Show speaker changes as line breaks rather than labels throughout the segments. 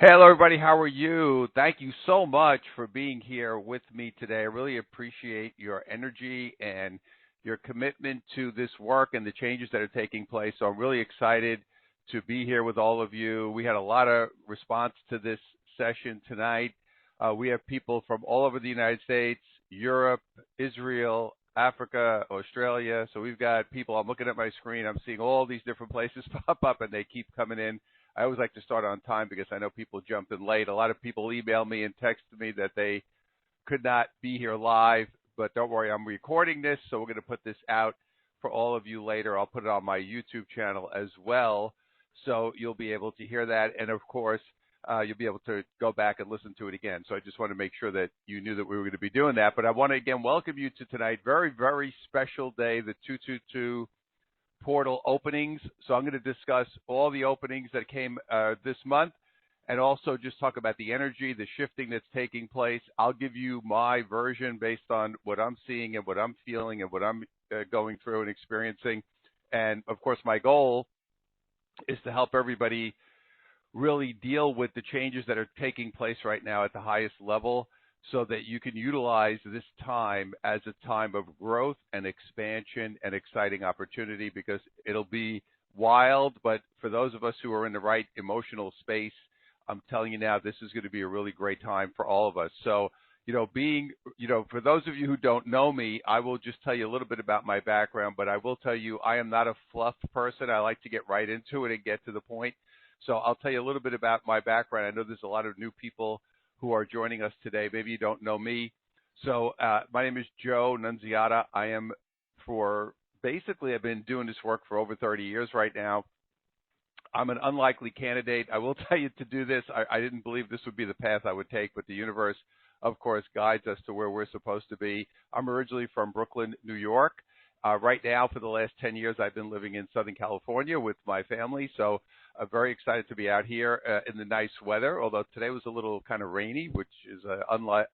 Hello, everybody. How are you? Thank you so much for being here with me today. I really appreciate your energy and your commitment to this work and the changes that are taking place. So I'm really excited to be here with all of you. We had a lot of response to this session tonight. We have people from all over the United States, Europe, Israel, Africa, Australia. So we've got people. I'm looking at my screen. I'm seeing all these different places pop up, and they keep coming in. I always like to start on time because I know people jump in late. A lot of people email me and text me that they could not be here live, but don't worry, I'm recording this, so we're going to put this out for all of you later. I'll put it on my YouTube channel as well, so you'll be able to hear that. And, of course, you'll be able to go back and listen to it again. So I just want to make sure that you knew that we were going to be doing that. But I want to, again, welcome you to tonight. Very, very special day, the 222 portal openings. So I'm going to discuss all the openings that came this month and also just talk about the energy, the shifting that's taking place. I'll give you my version based on what I'm seeing and what I'm feeling and what I'm going through and experiencing. And, of course, my goal is to help everybody really deal with the changes that are taking place right now at the highest level, so that you can utilize this time as a time of growth and expansion and exciting opportunity, because it'll be wild. But for those of us who are in the right emotional space, I'm telling you now, this is going to be a really great time for all of us. So, for those of you who don't know me, I will just tell you a little bit about my background, but I will tell you I am not a fluff person. I like to get right into it and get to the point. So I'll tell you a little bit about my background. I know there's a lot of new people who are joining us today. Maybe you don't know me. So my name is Joe Nunziata. I've been doing this work for over 30 years right now. I'm an unlikely candidate. I will tell you to do this. I didn't believe this would be the path I would take, but the universe, of course, guides us to where we're supposed to be. I'm originally from Brooklyn, New York. Right now, for the last 10 years, I've been living in Southern California with my family. So I'm very excited to be out here in the nice weather, although today was a little kind of rainy, which is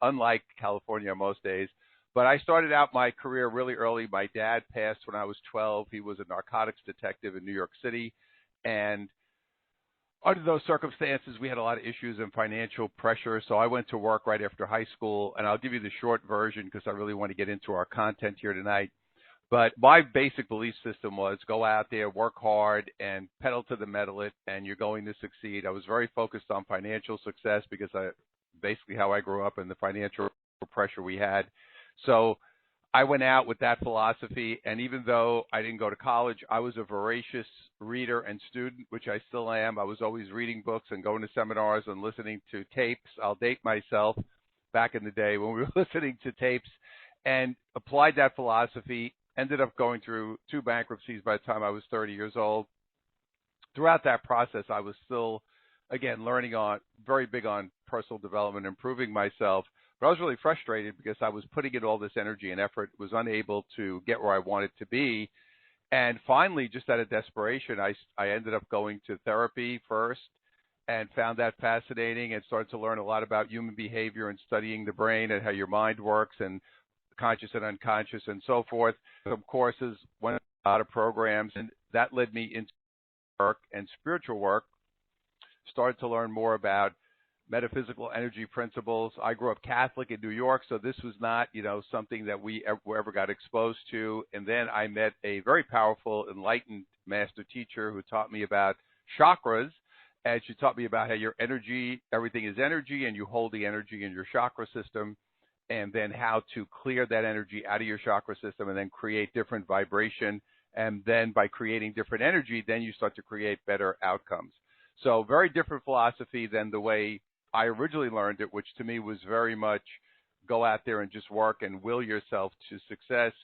unlike California most days. But I started out my career really early. My dad passed when I was 12. He was a narcotics detective in New York City. And under those circumstances, we had a lot of issues and financial pressure. So I went to work right after high school. And I'll give you the short version because I really want to get into our content here tonight. But my basic belief system was go out there, work hard, and pedal to the metal and you're going to succeed. I was very focused on financial success because basically how I grew up and the financial pressure we had. So I went out with that philosophy, and even though I didn't go to college, I was a voracious reader and student, which I still am. I was always reading books and going to seminars and listening to tapes. I'll date myself back in the day when we were listening to tapes, and applied that philosophy. Ended up going through 2 bankruptcies by the time I was 30 years old. Throughout that process, I was still, again, very big on personal development, improving myself. But I was really frustrated because I was putting in all this energy and effort, was unable to get where I wanted to be. And finally, just out of desperation, I ended up going to therapy first and found that fascinating and started to learn a lot about human behavior and studying the brain and how your mind works and conscious and unconscious and so forth. Some courses, went a lot of programs, and that led me into work and spiritual work. Started to learn more about metaphysical energy principles. I grew up Catholic in New York, so this was not, something that we ever got exposed to. And then I met a very powerful, enlightened master teacher who taught me about chakras, and she taught me about how your energy, everything is energy, and you hold the energy in your chakra system, and then how to clear that energy out of your chakra system and then create different vibration. And then by creating different energy, then you start to create better outcomes. So very different philosophy than the way I originally learned it, which to me was very much go out there and just work and will yourself to success.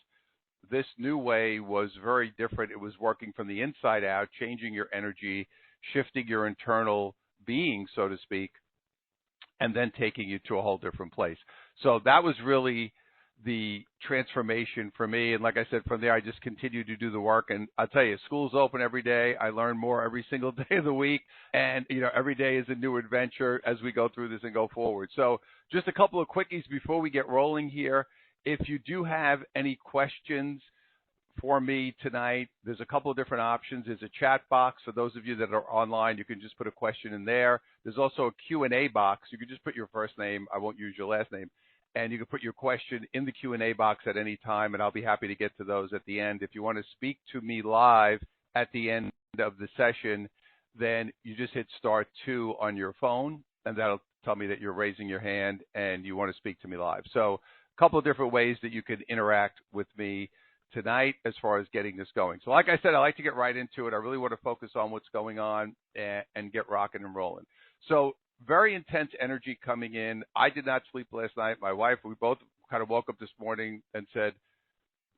This new way was very different. It was working from the inside out, changing your energy, shifting your internal being, so to speak, and then taking you to a whole different place. So that was really the transformation for me. And like I said, from there, I just continued to do the work. And I'll tell you, school's open every day. I learn more every single day of the week. And, every day is a new adventure as we go through this and go forward. So just a couple of quickies before we get rolling here. If you do have any questions for me tonight. There's a couple of different options. There's a chat box. For those of you that are online, you can just put a question in there. There's also a Q&A box. You can just put your first name. I won't use your last name. And you can put your question in the Q&A box at any time, and I'll be happy to get to those at the end. If you want to speak to me live at the end of the session, then you just hit *2 on your phone, and that'll tell me that you're raising your hand and you want to speak to me live. So a couple of different ways that you can interact with me tonight as far as getting this going. So like I said, I like to get right into it. I really want to focus on what's going on and get rocking and rolling. So very intense energy coming in. I did not sleep last night. My wife, we both kind of woke up this morning and said,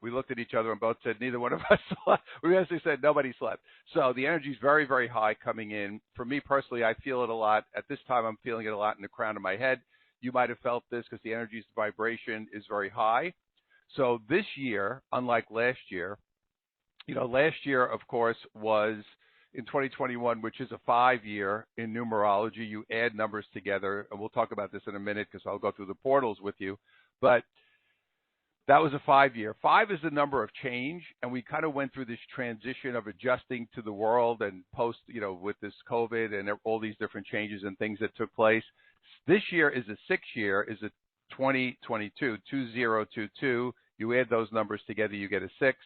we looked at each other and both said neither one of us slept. We actually said nobody slept. So the energy is very, very high coming in. For me personally, I feel it a lot. At this time, I'm feeling it a lot in the crown of my head. You might have felt this because the energy's vibration is very high. So this year, unlike last year, last year, of course, was in 2021, which is a 5-year in numerology. You add numbers together, and we'll talk about this in a minute because I'll go through the portals with you. But that was a 5-year. 5 is the number of change, and we kind of went through this transition of adjusting to the world and post, with this COVID and all these different changes and things that took place. This year is a 6-year, is a 2022, 2022. You add those numbers together, you get a 6.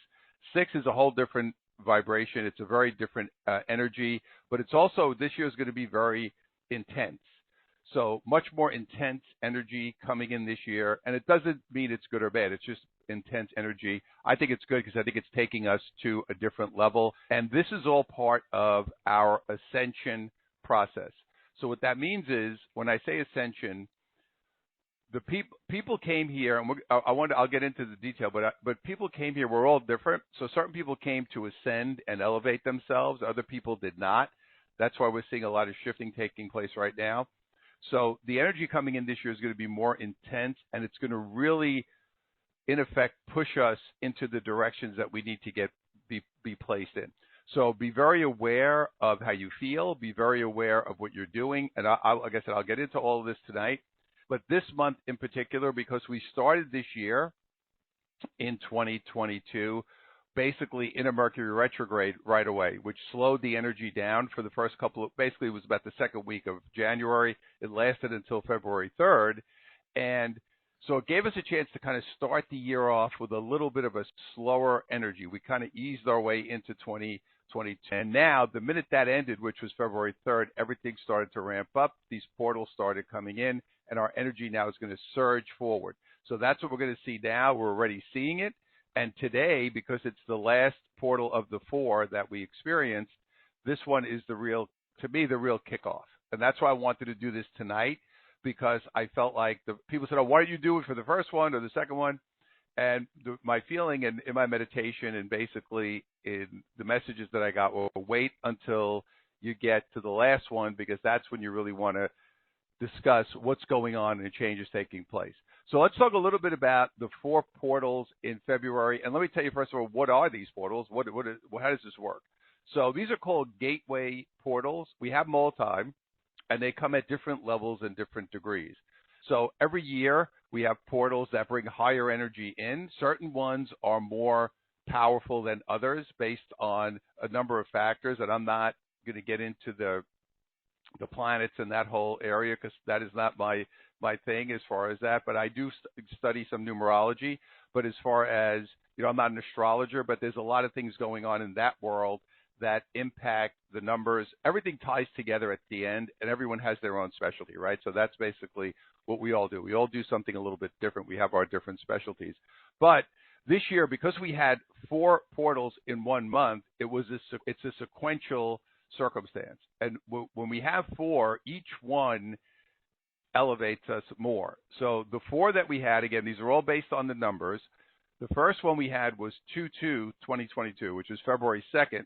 6 is a whole different vibration. It's a very different energy, but it's also, this year is going to be very intense. So much more intense energy coming in this year, and it doesn't mean it's good or bad. It's just intense energy. I think it's good because I think it's taking us to a different level, and this is all part of our ascension process. So what that means is, when I say ascension, the people came here, and I'll get into the detail, but people came here. We're all different. So certain people came to ascend and elevate themselves. Other people did not. That's why we're seeing a lot of shifting taking place right now. So the energy coming in this year is going to be more intense, and it's going to really, in effect, push us into the directions that we need to be placed in. So be very aware of how you feel. Be very aware of what you're doing. And like I said, I'll get into all of this tonight. But this month in particular, because we started this year in 2022, basically in a Mercury retrograde right away, which slowed the energy down for the first basically it was about the second week of January. It lasted until February 3rd. And so it gave us a chance to kind of start the year off with a little bit of a slower energy. We kind of eased our way into 2022. And now, the minute that ended, which was February 3rd, everything started to ramp up. These portals started coming in, and our energy now is going to surge forward. So that's what we're going to see now. We're already seeing it. And today, because it's the last portal of the 4 that we experienced, this one is to me, the real kickoff. And that's why I wanted to do this tonight, because I felt like the people said, oh, why don't you do it for the first one or the second one? And my feeling in my meditation and basically in the messages that I got were, wait until you get to the last one, because that's when you really want to discuss what's going on and changes taking place. So let's talk a little bit about the 4 portals in February. And let me tell you, first of all, what are these portals? How does this work? So these are called gateway portals. We have them all the time, and they come at different levels and different degrees. So every year we have portals that bring higher energy in. Certain ones are more powerful than others based on a number of factors, and I'm not going to get into the planets and that whole area, because that is not my thing as far as that. But I do study some numerology. But as far as, I'm not an astrologer, but there's a lot of things going on in that world that impact the numbers. Everything ties together at the end, and everyone has their own specialty, right? So that's basically what we all do. We all do something a little bit different. We have our different specialties. But this year, because we had 4 portals in 1 month, it's a sequential circumstance. And when we have 4, each one elevates us more. So the 4 that we had, again, these are all based on the numbers. The first one we had was 2/2/2022, which is February 2nd.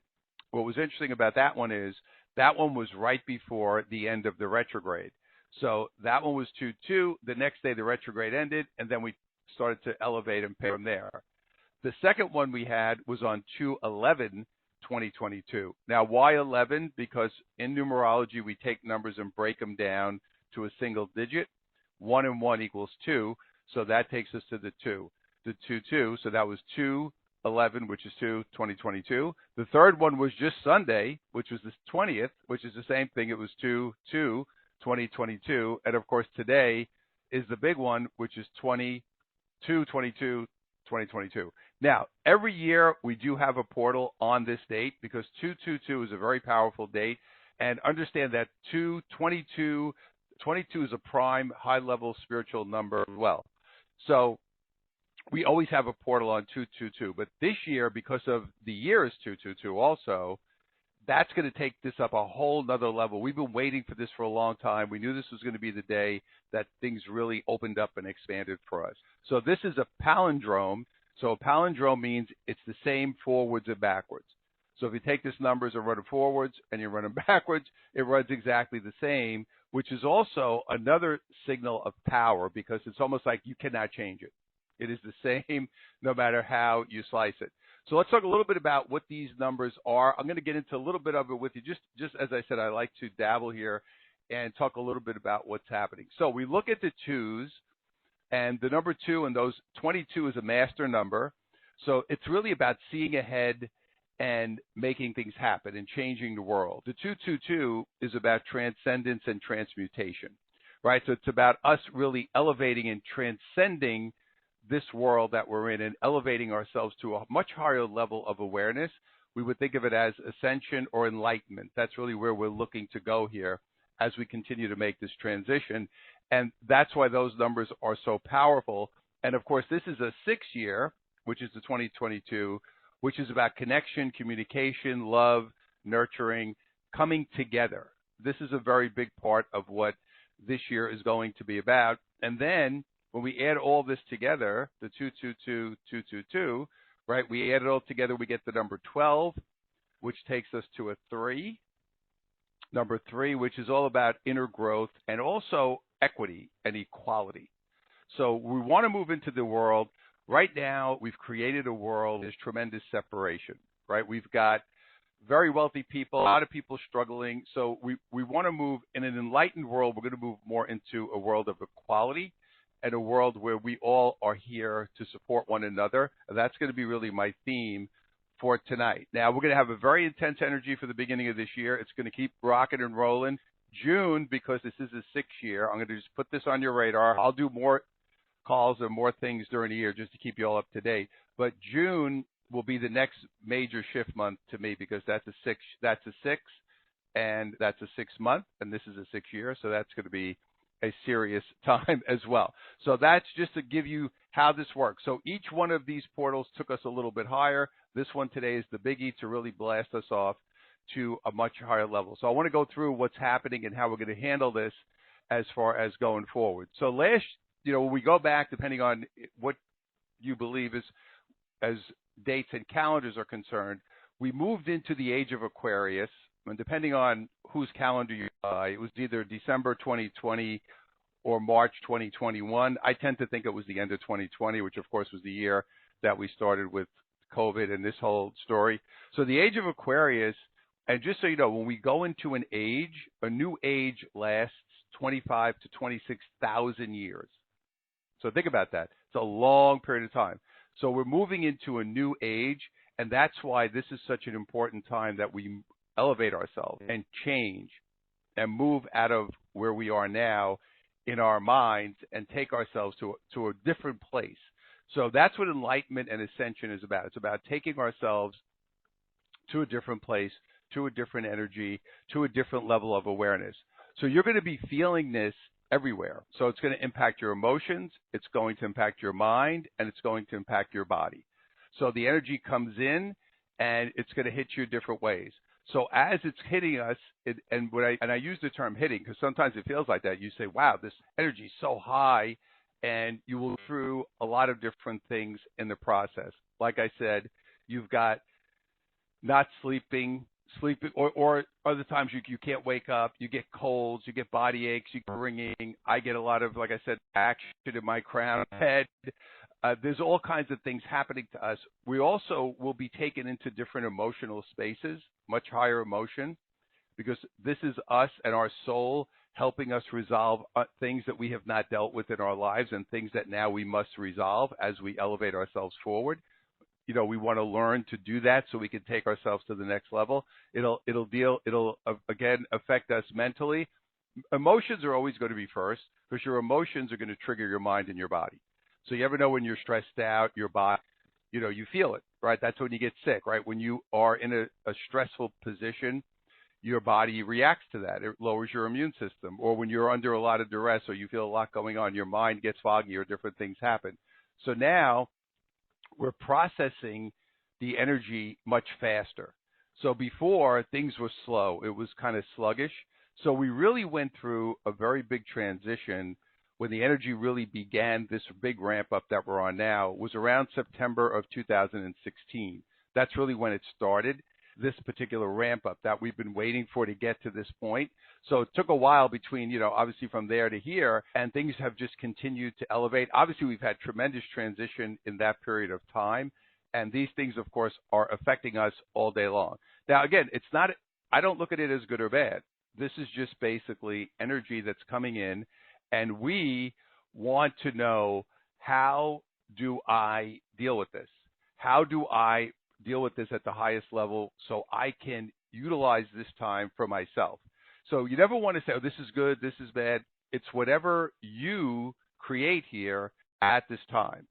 What was interesting about that one is that one was right before the end of the retrograde. So that one was 2/2. The next day the retrograde ended, and then we started to elevate and pay from there. The second one we had was on 2/11/2022. Now, why 11? Because in numerology, we take numbers and break them down to a single digit. 1 and 1 equals 2, so that takes us to the 2. The 2/2, so that was 2 11, which is 2/2022. The third one was just Sunday, which was the 20th, which is the same thing. It was 2/2/2022. And of course, today is the big one, which is 22/22/2022. Now, every year we do have a portal on this date because 2/22 is a very powerful date. And understand that 22 is a prime high-level spiritual number as well. So we always have a portal on 2/22. But this year, because of the year is 2/22 also, that's going to take this up a whole nother level. We've been waiting for this for a long time. We knew this was going to be the day that things really opened up and expanded for us. So this is a palindrome. So a palindrome means it's the same forwards and backwards. So if you take these numbers and run them forwards and you run them backwards, it runs exactly the same, which is also another signal of power because it's almost like you cannot change it. It is the same no matter how you slice it. So let's talk a little bit about what these numbers are. I'm going to get into a little bit of it with you. Just as I said, I like to dabble here and talk a little bit about what's happening. So we look at the twos, and the number 2 and those 22 is a master number. So it's really about seeing ahead and making things happen and changing the world. The 222 is about transcendence and transmutation, right? So it's about us really elevating and transcending this world that we're in and elevating ourselves to a much higher level of awareness. We would think of it as ascension or enlightenment. That's really where we're looking to go here as we continue to make this transition. And that's why those numbers are so powerful. And of course, this is a 6-year, which is the 2022, which is about connection, communication, love, nurturing, coming together. This is a very big part of what this year is going to be about. And then when we add all this together, the 222, 222, right, we add it all together, we get the number 12, which takes us to a 3. Number 3, which is all about inner growth and also equity and equality. So we want to move into the world. Right now, we've created a world. There's tremendous separation, right? We've got very wealthy people, a lot of people struggling. So we want to move in an enlightened world. We're going to move more into a world of equality and a world where we all are here to support one another. And that's going to be really my theme for tonight. Now, we're going to have a very intense energy for the beginning of this year. It's going to keep rocking and rolling. June, because this is a 6th year, I'm going to just put this on your radar. I'll do more calls and more things during the year just to keep you all up to date. But June will be the next major shift month to me because that's a 6, and that's a 6 month, and this is a 6 year, so that's going to be a serious time as well. So that's just to give you how this works. So each one of these portals took us a little bit higher. This one today is the biggie to really blast us off to a much higher level. So I want to go through what's happening and how we're going to handle this as far as going forward. So when we go back, depending on what you believe is as dates and calendars are concerned, we moved into the Age of Aquarius, and depending on whose calendar you buy, it was either December 2020 or March 2021. I tend to think it was the end of 2020, which of course was the year that we started with COVID and this whole story. So the Age of Aquarius, and just so you know, when we go into an age, a new age lasts 25 to 26,000 years. So think about that. It's a long period of time. So we're moving into a new age, and that's why this is such an important time that we elevate ourselves and change and move out of where we are now in our minds and take ourselves to a different place. So that's what enlightenment and ascension is about. It's about taking ourselves to a different place, to a different energy, to a different level of awareness. So you're going to be feeling this everywhere. So it's going to impact your emotions, it's going to impact your mind, and it's going to impact your body. So the energy comes in, and it's going to hit you different ways. So as it's hitting us, and I use the term hitting because sometimes it feels like that. You say, wow, this energy is so high, and you will go through a lot of different things in the process. Like I said, you've got not sleeping, or other times you can't wake up, you get colds, you get body aches, you get ringing. I get a lot of, like I said, action in my crown head. There's all kinds of things happening to us. We also will be taken into different emotional spaces, much higher emotion, because this is us and our soul helping us resolve things that we have not dealt with in our lives and things that now we must resolve as we elevate ourselves forward. we want to learn to do that so we can take ourselves to the next level. It'll again affect us mentally. Emotions are always going to be first because your emotions are going to trigger your mind and your body. So you ever know when you're stressed out, your body, you feel it, right? That's when you get sick, right? When you are in a stressful position, your body reacts to that. It lowers your immune system. Or when you're under a lot of duress or you feel a lot going on, your mind gets foggy or different things happen. So now we're processing the energy much faster. So before, things were slow. It was kind of sluggish. So we really went through a very big transition when the energy really began. This big ramp up that we're on now was around September of 2016. That's really when it started, this particular ramp up that we've been waiting for to get to this point. So it took a while between, obviously from there to here, and things have just continued to elevate. Obviously, we've had tremendous transition in that period of time, and these things, of course, are affecting us all day long. Now, again, I don't look at it as good or bad. This is just basically energy that's coming in, and we want to know, how do I deal with this? How do I deal with this at the highest level so I can utilize this time for myself? So you never want to say, oh, this is good, this is bad. It's whatever you create here at this time.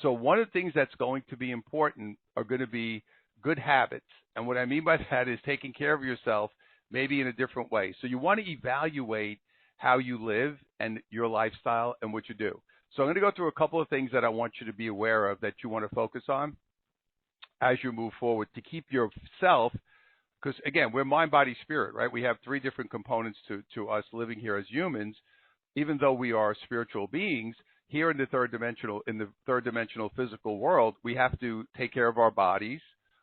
So one of the things that's going to be important are going to be good habits. And what I mean by that is taking care of yourself maybe in a different way. So you want to evaluate how you live and your lifestyle and what you do. So I'm going to go through a couple of things that I want you to be aware of that you want to focus on as you move forward to keep yourself, because again, we're mind, body, spirit, right? We have three different components to us living here as humans. Even though we are spiritual beings, here in the third dimensional physical world, we have to take care of our bodies,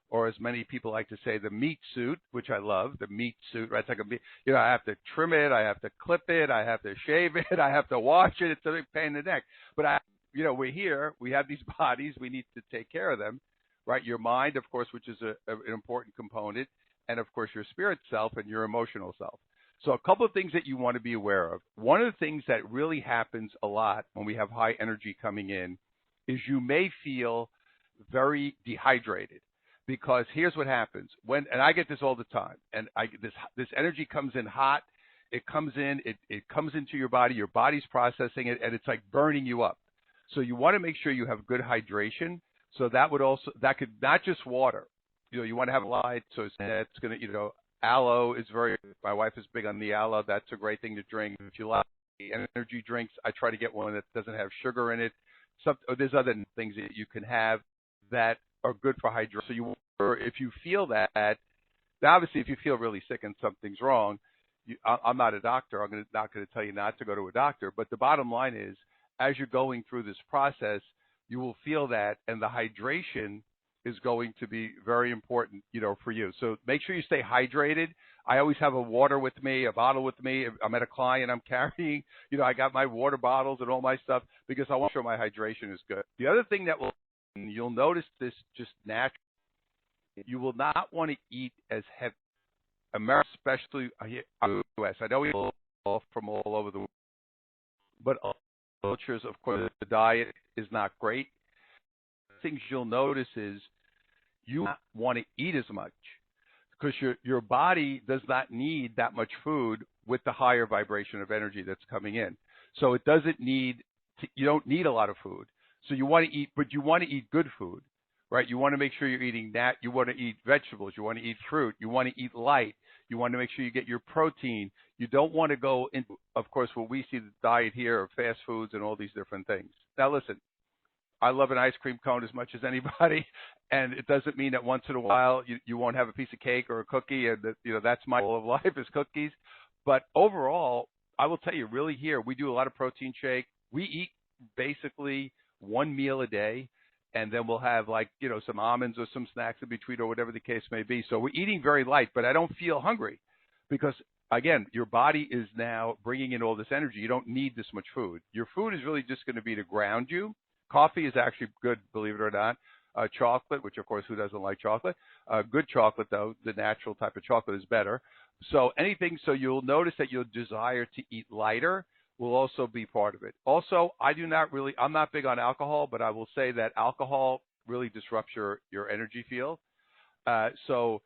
or as many people like to say, the meat suit, which I love, the meat suit, right? It's like I have to trim it, I have to clip it, I have to shave it, I have to wash it. It's a big pain in the neck. But we're here, we have these bodies, we need to take care of them, right? Your mind, of course, which is an important component, and of course your spirit self and your emotional self. So a couple of things that you want to be aware of. One of the things that really happens a lot when we have high energy coming in is you may feel very dehydrated, because here's what happens and I get this all the time, and this energy comes in hot, it comes into your body's processing it, and it's like burning you up. So you want to make sure you have good hydration. So that could not just water, you want to have light. So it's going to, aloe is my wife is big on the aloe. That's a great thing to drink. If you like energy drinks, I try to get one that doesn't have sugar in it. There's other things that you can have that are good for hydration. So if you feel that, obviously if you feel really sick and something's wrong, I'm not a doctor. I'm not going to tell you not to go to a doctor. But the bottom line is, as you're going through this process, you will feel that, and the hydration is going to be very important, for you. So make sure you stay hydrated. I always have a water with me, a bottle with me. If I'm at a client, I'm carrying, I got my water bottles and all my stuff, because I want to make sure my hydration is good. The other thing that you'll notice this just naturally, you will not want to eat as heavy. America, especially here in the U.S. I know we all from all over the world, but cultures, of course, the diet is not great. Things you'll notice is you don't want to eat as much, because your body does not need that much food with the higher vibration of energy that's coming in. So it doesn't you don't need a lot of food. So you want to eat, but you want to eat good food, right? You want to make sure you're eating that. You want to eat vegetables. You want to eat fruit. You want to eat light. You want to make sure you get your protein. You don't want to go into, of course, what we see the diet here of fast foods and all these different things. Now, listen, I love an ice cream cone as much as anybody, and it doesn't mean that once in a while you won't have a piece of cake or a cookie, and that's my goal of life is cookies. But overall, I will tell you, really here, we do a lot of protein shake. We eat basically one meal a day, and then we'll have some almonds or some snacks in between or whatever the case may be. So we're eating very light, but I don't feel hungry because, again, your body is now bringing in all this energy. You don't need this much food. Your food is really just going to be to ground you. Coffee is actually good, believe it or not. Chocolate, which, of course, who doesn't like chocolate? Good chocolate, though, the natural type of chocolate is better. So you'll notice that your desire to eat lighter will also be part of it. Also, I'm not big on alcohol, but I will say that alcohol really disrupts your energy field. So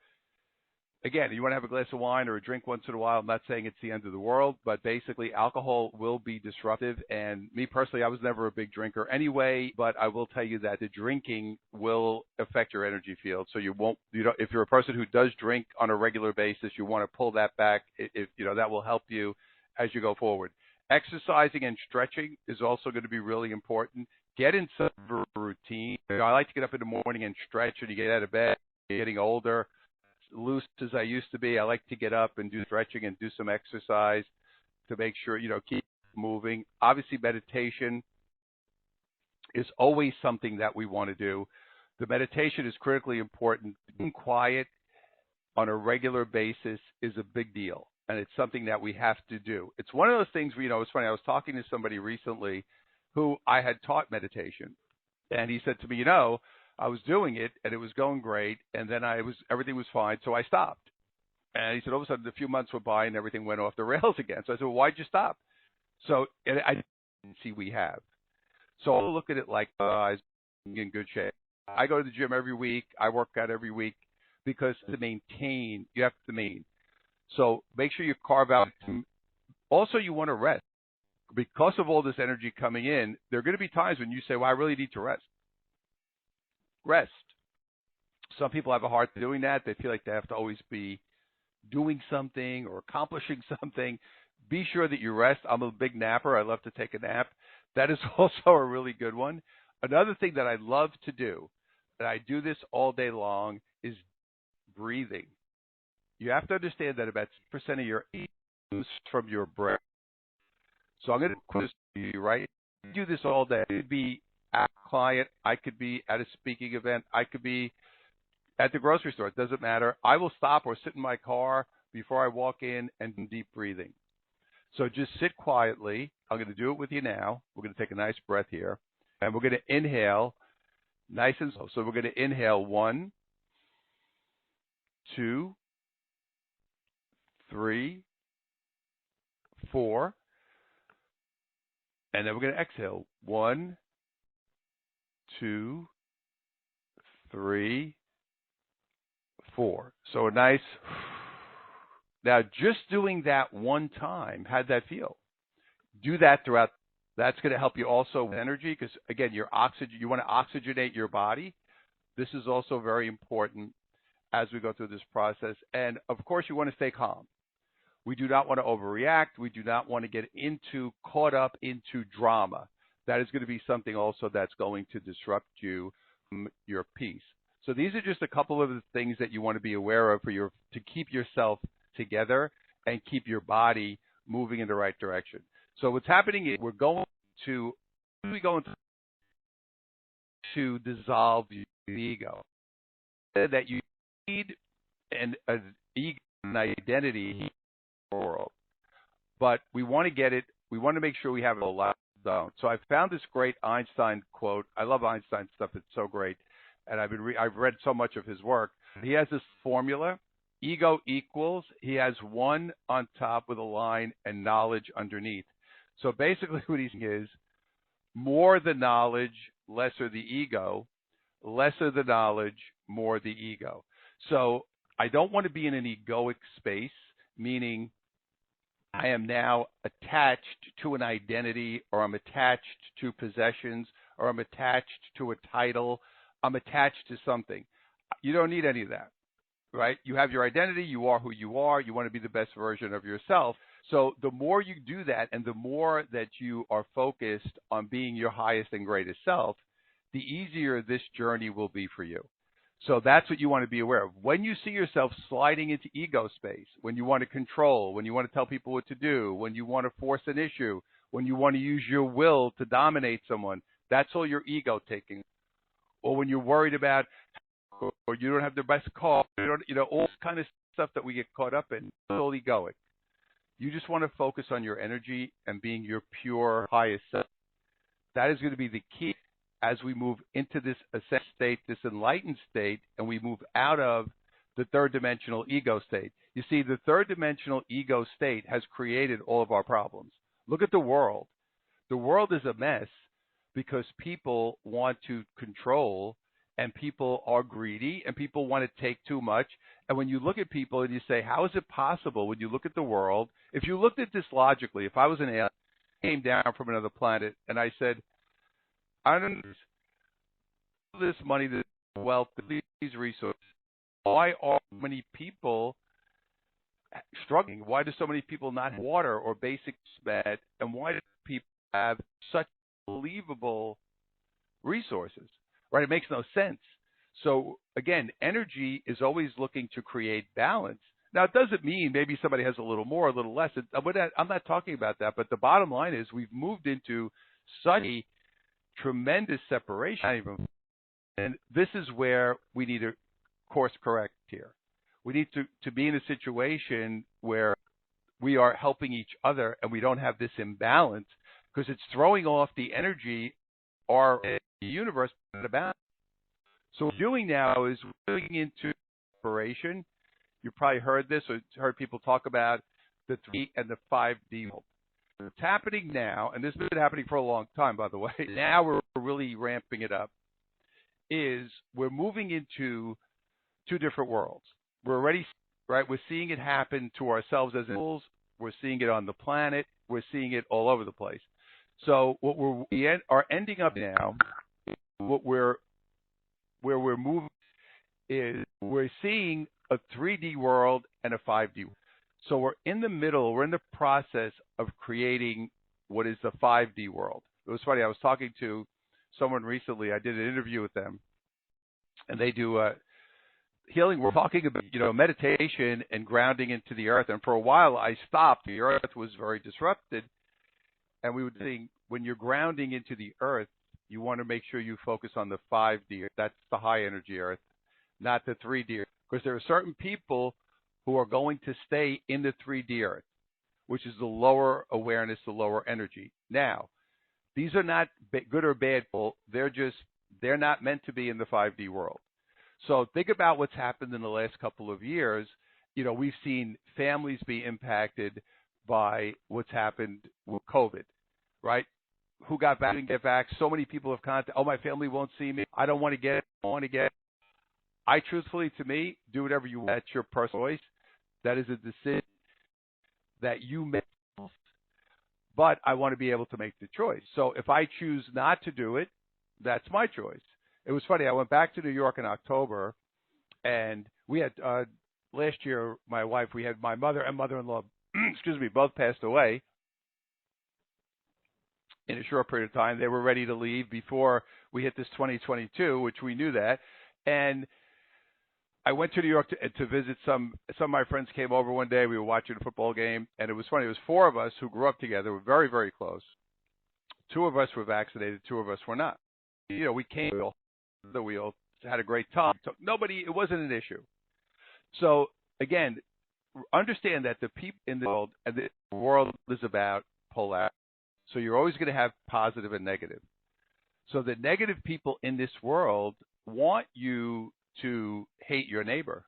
again, you want to have a glass of wine or a drink once in a while. I'm not saying it's the end of the world, but basically alcohol will be disruptive. And me personally, I was never a big drinker anyway, but I will tell you that the drinking will affect your energy field. So if you're a person who does drink on a regular basis, you want to pull that back. That will help you as you go forward. Exercising and stretching is also going to be really important. Get in some routine. I like to get up in the morning and stretch when you get out of bed. Getting older, loose as I used to be, I like to get up and do stretching and do some exercise to make sure, keep moving. Obviously, meditation is always something that we want to do. The meditation is critically important. Being quiet on a regular basis is a big deal, and it's something that we have to do. It's one of those things where, it's funny, I was talking to somebody recently who I had taught meditation, and he said to me, I was doing it and it was going great, and then everything was fine, so I stopped. And he said, all of a sudden, a few months went by and everything went off the rails again. So I said, well, why'd you stop? So I didn't see we have. So I'll look at it like I'm in good shape. I go to the gym every week. I work out every week because to maintain, you have to maintain. So make sure you carve out. Also, you want to rest. Because of all this energy coming in, there are going to be times when you say, well, I really need to rest. Rest. Some people have a hard time doing that. They feel like they have to always be doing something or accomplishing something. Be sure that you rest. I'm a big napper. I love to take a nap. That is also a really good one. Another thing that I love to do, and I do this all day long, is breathing. You have to understand that about 6% of your energy comes from your breath. So I'm going to quote this to you, right? I do this all day. It could be at a client. I could be at a speaking event. I could be at the grocery store. It doesn't matter. I will stop or sit in my car before I walk in and do deep breathing. So just sit quietly. I'm going to do it with you now. We're going to take a nice breath here. And we're going to inhale nice and slow. So we're going to inhale 1, 2, 3, 4. And then we're going to exhale 1, 2, 3, 4. So a nice. Now, just doing that one time, how'd that feel? Do that throughout. That's going to help you also with energy because, again, you want to oxygenate your body. This is also very important as we go through this process. And, of course, you want to stay calm. We do not want to overreact. We do not want to get caught up into drama. That is going to be something also that's going to disrupt you from your peace. So these are just a couple of the things that you want to be aware of to keep yourself together and keep your body moving in the right direction. So what's happening is we're going to dissolve the ego. That you need an ego, an identity in the world. But we want to get it, we want to make sure we have it a lot down. So I found this great Einstein quote. I love Einstein stuff. It's so great. And I've read so much of his work. He has this formula. Ego equals, he has 1 on top with a line and knowledge underneath. So basically what he's saying is more the knowledge, lesser the ego, lesser the knowledge, more the ego. So I don't want to be in an egoic space, meaning I am now attached to an identity, or I'm attached to possessions, or I'm attached to a title, I'm attached to something. You don't need any of that. Right? You have your identity. You are who you are. You want to be the best version of yourself. So the more you do that and the more that you are focused on being your highest and greatest self, the easier this journey will be for you. So that's what you want to be aware of. When you see yourself sliding into ego space, when you want to control, when you want to tell people what to do, when you want to force an issue, when you want to use your will to dominate someone, that's all your ego taking. Or when you're worried about or you don't have the best car, all this kind of stuff that we get caught up in, it's all egoic. You just want to focus on your energy and being your pure highest self. That is going to be the key as we move into this ascent state, this enlightened state, and we move out of the third dimensional ego state. You see, the third dimensional ego state has created all of our problems. Look at the world. The world is a mess because people want to control and people are greedy, and people want to take too much. And when you look at people and you say, how is it possible when you look at the world, if you looked at this logically, if I was an alien, came down from another planet, and I said, I don't know this money, this wealth, these resources, why are so many people struggling? Why do so many people not have water or basic med? And why do people have such unbelievable resources? Right? It makes no sense. So again, energy is always looking to create balance. Now, it doesn't mean maybe somebody has a little more, a little less. I'm not talking about that. But the bottom line is we've moved into such a tremendous separation. And this is where we need to course correct here. We need to be in a situation where we are helping each other and we don't have this imbalance, because it's throwing off the energy or the universe about. So what we're doing now is we're moving into separation. You probably heard this or heard people talk about the 3 and the 5D world. What's happening now, and this has been happening for a long time, by the way, now we're really ramping it up, is we're moving into 2 different worlds. We're already, right, we're seeing it happen to ourselves as individuals. We're seeing it on the planet. We're seeing it all over the place. So what we are ending up now, where we're moving is we're seeing a 3D world and a 5D world. So we're in the middle. We're in the process of creating what is the 5D world. It was funny. I was talking to someone recently. I did an interview with them, and they do healing. We're talking about, meditation and grounding into the earth. And for a while, I stopped. The earth was very disrupted, and we were saying when you're grounding into the earth, you want to make sure you focus on the 5D. That's the high energy earth, not the 3D, because there are certain people who are going to stay in the 3D earth, which is the lower awareness, the lower energy. Now, these are not good or bad people. They're not meant to be in the 5D world. So think about what's happened in the last couple of years. We've seen families be impacted by what's happened with COVID, right? Who got back and get back? So many people have contacted, oh, my family won't see me. I don't want to get it. I want to get it. I truthfully, to me, do whatever you want. That's your personal choice. That is a decision that you make. But I want to be able to make the choice. So if I choose not to do it, that's my choice. It was funny. I went back to New York in October, and we had last year, my wife, we had my mother and mother-in-law, excuse me, both passed away in a short period of time. They were ready to leave before we hit this 2022, which we knew that. And I went to New York to visit some of my friends came over one day. We were watching a football game, and it was funny. It was 4 of us who grew up together. We're very, very close. 2 of us were vaccinated. 2 of us were not. We came the wheel, had a great time. So it wasn't an issue. So again, understand that the people in the world, and the world is about polarity. So you're always going to have positive and negative. So the negative people in this world want you to hate your neighbor,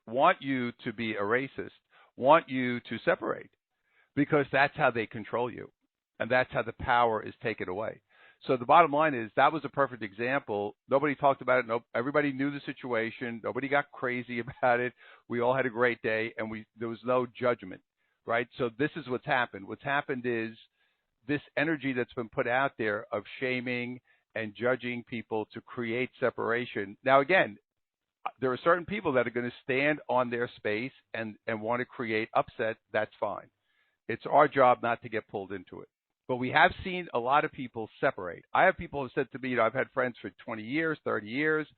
want you to be a racist, want you to separate, because that's how they control you, and that's how the power is taken away. So the bottom line is that was a perfect example. Nobody talked about it. Everybody knew the situation. Nobody got crazy about it. We all had a great day, and there was no judgment, right? So this is what's happened. What's happened is this energy that's been put out there of shaming and judging people to create separation. Now, again, there are certain people that are going to stand on their space and want to create upset. That's fine. It's our job not to get pulled into it. But we have seen a lot of people separate. I have people who have said to me, I've had friends for 20 years, 30 years.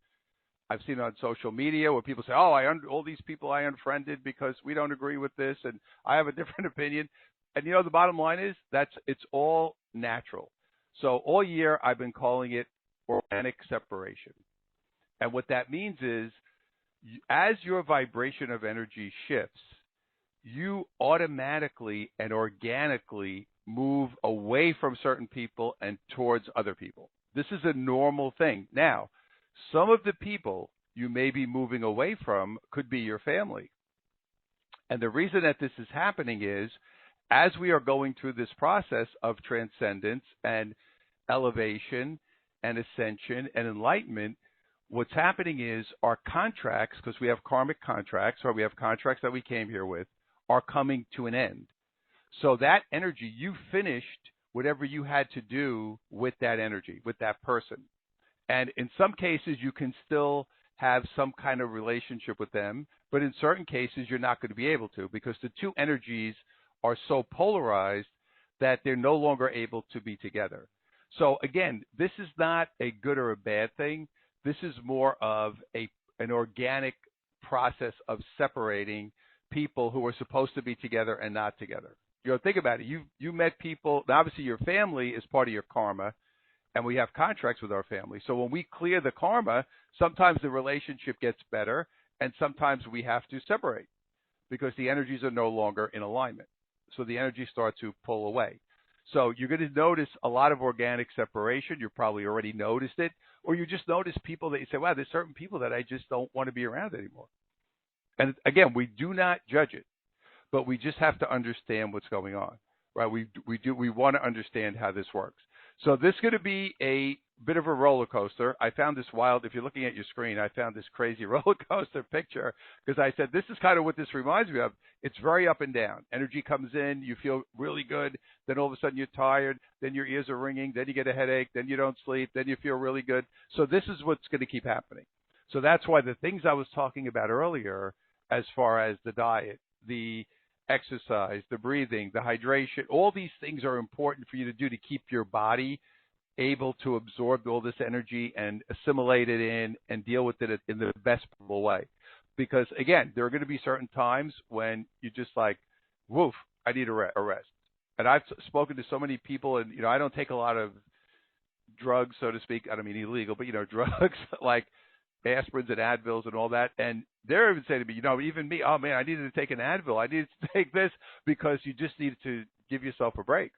I've seen it on social media where people say, all these people I unfriended because we don't agree with this and I have a different opinion. And, the bottom line is it's all natural. So all year I've been calling it organic separation. And what that means is as your vibration of energy shifts, you automatically and organically move away from certain people and towards other people. This is a normal thing. Now, some of the people you may be moving away from could be your family. And the reason that this is happening is as we are going through this process of transcendence and elevation and ascension and enlightenment, what's happening is our contracts, because we have karmic contracts, or we have contracts that we came here with, are coming to an end. So that energy, you finished whatever you had to do with that energy, with that person. And in some cases, you can still have some kind of relationship with them, but in certain cases, you're not going to be able to, because the two energies are so polarized that they're no longer able to be together. So again, this is not a good or a bad thing. This is more of an organic process of separating people who are supposed to be together and not together. You know, think about it. You met people. Now, obviously, your family is part of your karma, and we have contracts with our family. So when we clear the karma, sometimes the relationship gets better, and sometimes we have to separate because the energies are no longer in alignment. So the energies start to pull away. So you're going to notice a lot of organic separation. You probably already noticed it, or you just notice people that you say, wow, there's certain people that I just don't want to be around anymore. And again, we do not judge it, but we just have to understand what's going on, right? We want to understand how this works. So this is going to be a bit of a roller coaster. I found this wild. If you're looking at your screen, I found this crazy roller coaster picture because I said, this is kind of what this reminds me of. It's very up and down. Energy comes in, you feel really good. Then all of a sudden you're tired. Then your ears are ringing. Then you get a headache. Then you don't sleep. Then you feel really good. So this is what's going to keep happening. So that's why the things I was talking about earlier, as far as the diet, the exercise, the breathing, the hydration, all these things are important for you to do to keep your body able to absorb all this energy and assimilate it in and deal with it in the best possible way. Because, again, there are going to be certain times when you just like, woof, I need a rest. And I've spoken to so many people, and, you know, I don't take a lot of drugs, so to speak. I don't mean illegal, but, you know, drugs like aspirins and Advils and all that. And they're even saying to me, you know, even me, oh, man, I needed to take an Advil. I needed to take this because you just needed to give yourself a break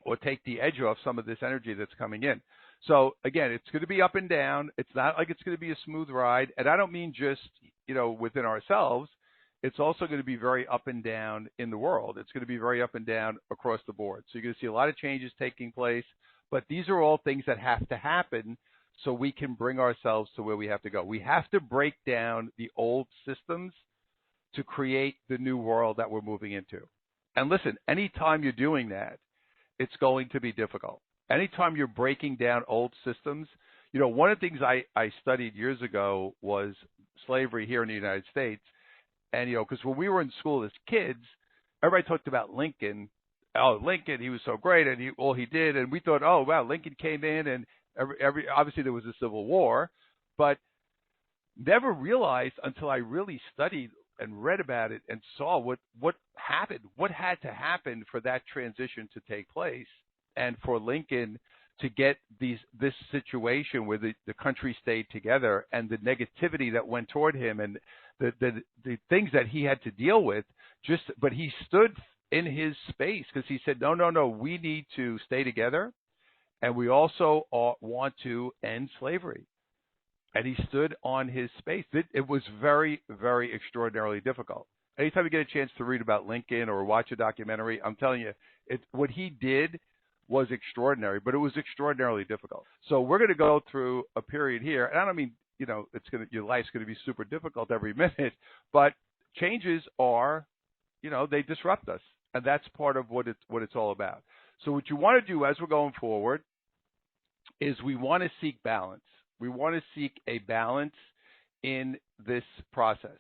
or take the edge off some of this energy that's coming in. So, again, it's going to be up and down. It's not like it's going to be a smooth ride. And I don't mean just, you know, within ourselves. It's also going to be very up and down in the world. It's going to be very up and down across the board. So you're going to see a lot of changes taking place. But these are all things that have to happen so we can bring ourselves to where we have to go. We have to break down the old systems to create the new world that we're moving into. And listen, anytime you're doing that, it's going to be difficult. Anytime you're breaking down old systems, you know, one of the things I studied years ago was slavery here in the United States. And, you know, because when we were in school as kids, everybody talked about Lincoln. Oh, Lincoln, he was so great, and all he did. And we thought, oh, wow, Lincoln came in, and obviously there was a Civil War, but never realized until I really studied and read about it and saw what happened, what had to happen for that transition to take place, and for Lincoln to get this situation where the country stayed together, and the negativity that went toward him, and the things that he had to deal with. But he stood in his space because he said, no, we need to stay together, and we also want to end slavery. And he stood on his space. It was very, very extraordinarily difficult. Anytime you get a chance to read about Lincoln or watch a documentary, I'm telling you, what he did was extraordinary, but it was extraordinarily difficult. So we're going to go through a period here, and I don't mean, you know, your life's going to be super difficult every minute, but changes are, you know, they disrupt us, and that's part of what it's all about. So what you want to do as we're going forward is we want to seek balance. We want to seek a balance in this process.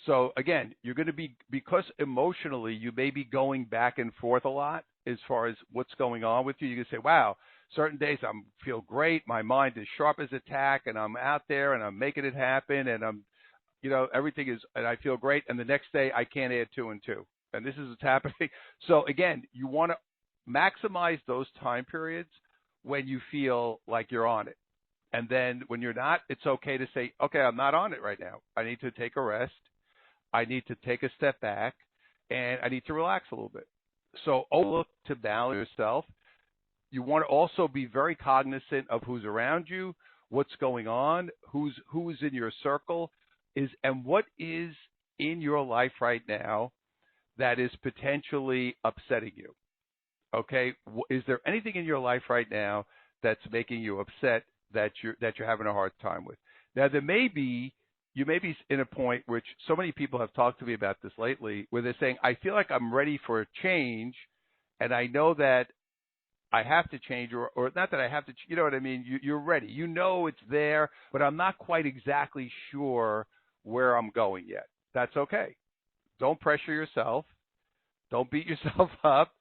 So again, you're going to be, because emotionally you may be going back and forth a lot as far as what's going on with you. You can say, wow, certain days I feel great. My mind is sharp as a tack, and I'm out there and I'm making it happen, and I'm, you know, everything is, and I feel great. And the next day I can't add 2 and 2. And this is what's happening. So again, you want to maximize those time periods when you feel like you're on it. And then when you're not, it's okay to say, okay, I'm not on it right now. I need to take a rest. I need to take a step back, and I need to relax a little bit. So look to balance yourself. You want to also be very cognizant of who's around you, what's going on, who's in your circle, and what is in your life right now that is potentially upsetting you. Okay, is there anything in your life right now that's making you upset, that you're having a hard time with? Now, you may be in a point which so many people have talked to me about this lately, where they're saying, I feel like I'm ready for a change, and I know that I have to change, or not that I have to, you know what I mean? You're ready. You know it's there, but I'm not quite exactly sure where I'm going yet. That's okay. Don't pressure yourself. Don't beat yourself up.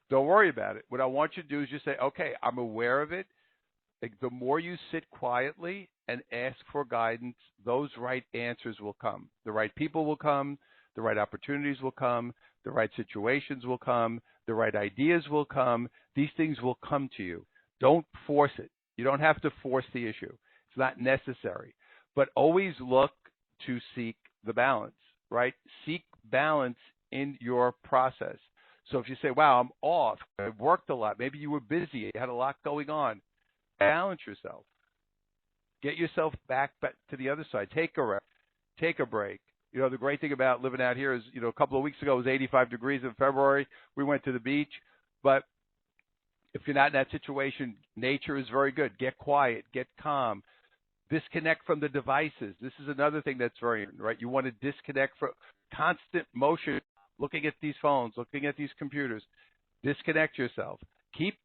Don't worry about it. What I want you to do is just say, okay, I'm aware of it. Like, the more you sit quietly and ask for guidance, those right answers will come. The right people will come. The right opportunities will come. The right situations will come. The right ideas will come. These things will come to you. Don't force it. You don't have to force the issue. It's not necessary. But always look to seek the balance, right? Seek balance in your process. So if you say, wow, I'm off, I've worked a lot, maybe you were busy, you had a lot going on, balance yourself. Get yourself back to the other side. Take a rest. Take a break. You know, the great thing about living out here is, you know, a couple of weeks ago it was 85 degrees in February. We went to the beach. But if you're not in that situation, nature is very good. Get quiet. Get calm. Disconnect from the devices. This is another thing that's very important, right? You want to disconnect from constant motion, looking at these phones, looking at these computers. Disconnect yourself. Keep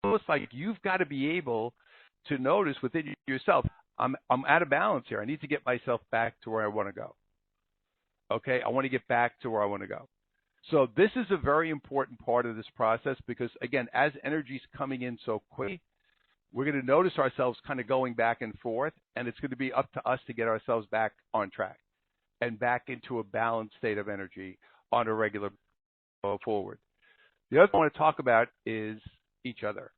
almost like you've got to be able to notice within yourself, I'm out of balance here. I need to get myself back to where I want to go. Okay, I want to get back to where I want to go. So this is a very important part of this process because, again, as energy's coming in so quickly, we're going to notice ourselves kind of going back and forth, and it's going to be up to us to get ourselves back on track and back into a balanced state of energy on a regular go forward. The other thing I want to talk about is each other.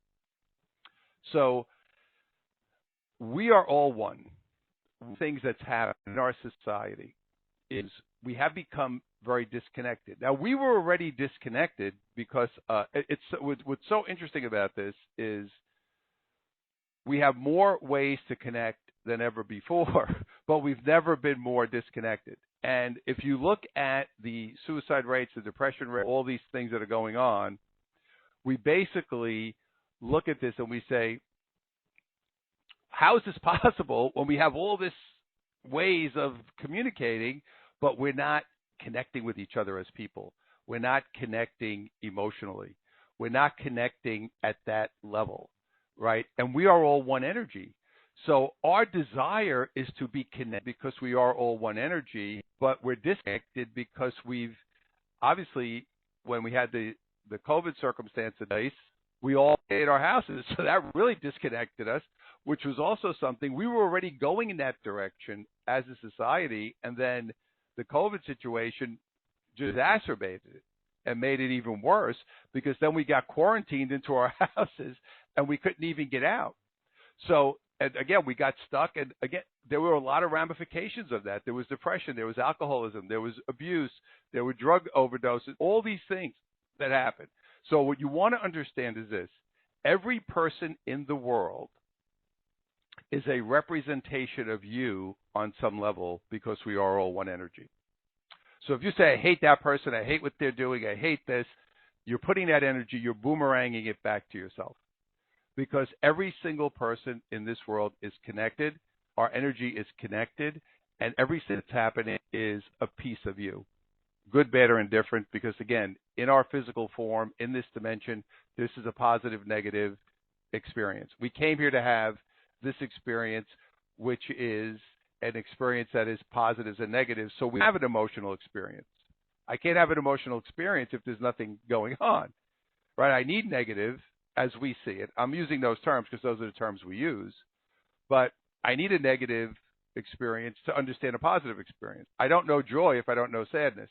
So we are all one. Things that's happened in our society is we have become very disconnected. Now, we were already disconnected because what's so interesting about this is we have more ways to connect than ever before, but we've never been more disconnected. And if you look at the suicide rates, the depression rate, all these things that are going on, we basically look at this and we say, how is this possible when we have all this ways of communicating, but we're not connecting with each other as people? We're not connecting emotionally. We're not connecting at that level, right? And we are all one energy. So our desire is to be connected because we are all one energy, but we're disconnected because we've obviously, when we had the COVID circumstance in place, we all stayed at our houses. So that really disconnected us, which was also something we were already going in that direction as a society. And then the COVID situation just exacerbated it and made it even worse because then we got quarantined into our houses and we couldn't even get out. So, and again, we got stuck. And again, there were a lot of ramifications of that. There was depression, there was alcoholism, there was abuse, there were drug overdoses, all these things that happened. So what you want to understand is this. Every person in the world is a representation of you on some level because we are all one energy. So if you say, I hate that person, I hate what they're doing, I hate this, you're putting that energy, you're boomeranging it back to yourself. Because every single person in this world is connected, our energy is connected, and everything that's happening is a piece of you. Good, bad, or indifferent, because again, in our physical form, in this dimension, this is a positive, negative experience. We came here to have this experience, which is an experience that is positives and negatives. So we have an emotional experience. I can't have an emotional experience if there's nothing going on, right? I need negative as we see it. I'm using those terms because those are the terms we use. But I need a negative experience to understand a positive experience. I don't know joy if I don't know sadness.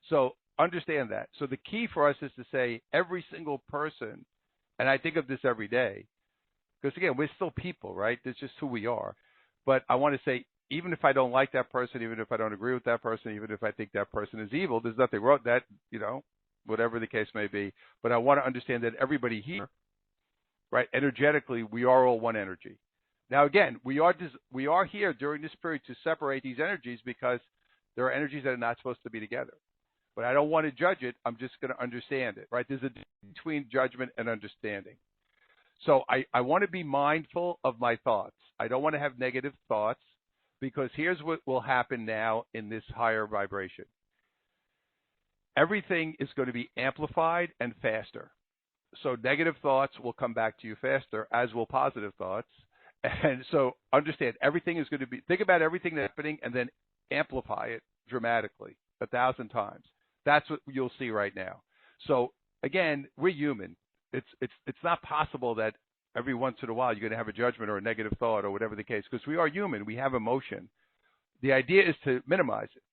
So understand that. So the key for us is to say every single person, and I think of this every day, because again, we're still people, right? That's just who we are. But I want to say, even if I don't like that person, even if I don't agree with that person, even if I think that person is evil, there's nothing wrong with that, you know, whatever the case may be. But I want to understand that everybody here, right, energetically, we are all one energy. Now, again, we are here during this period to separate these energies because there are energies that are not supposed to be together. But I don't want to judge it. I'm just going to understand it, right? There's a difference between judgment and understanding. So I want to be mindful of my thoughts. I don't want to have negative thoughts because here's what will happen now in this higher vibration. Everything is going to be amplified and faster. So negative thoughts will come back to you faster, as will positive thoughts. And so understand, everything is going to be, think about everything that's happening and then amplify it dramatically 1,000 times. That's what you'll see right now. So again, we're human. It's not possible that every once in a while you're going to have a judgment or a negative thought or whatever the case, because we are human. We have emotion. The idea is to minimize it.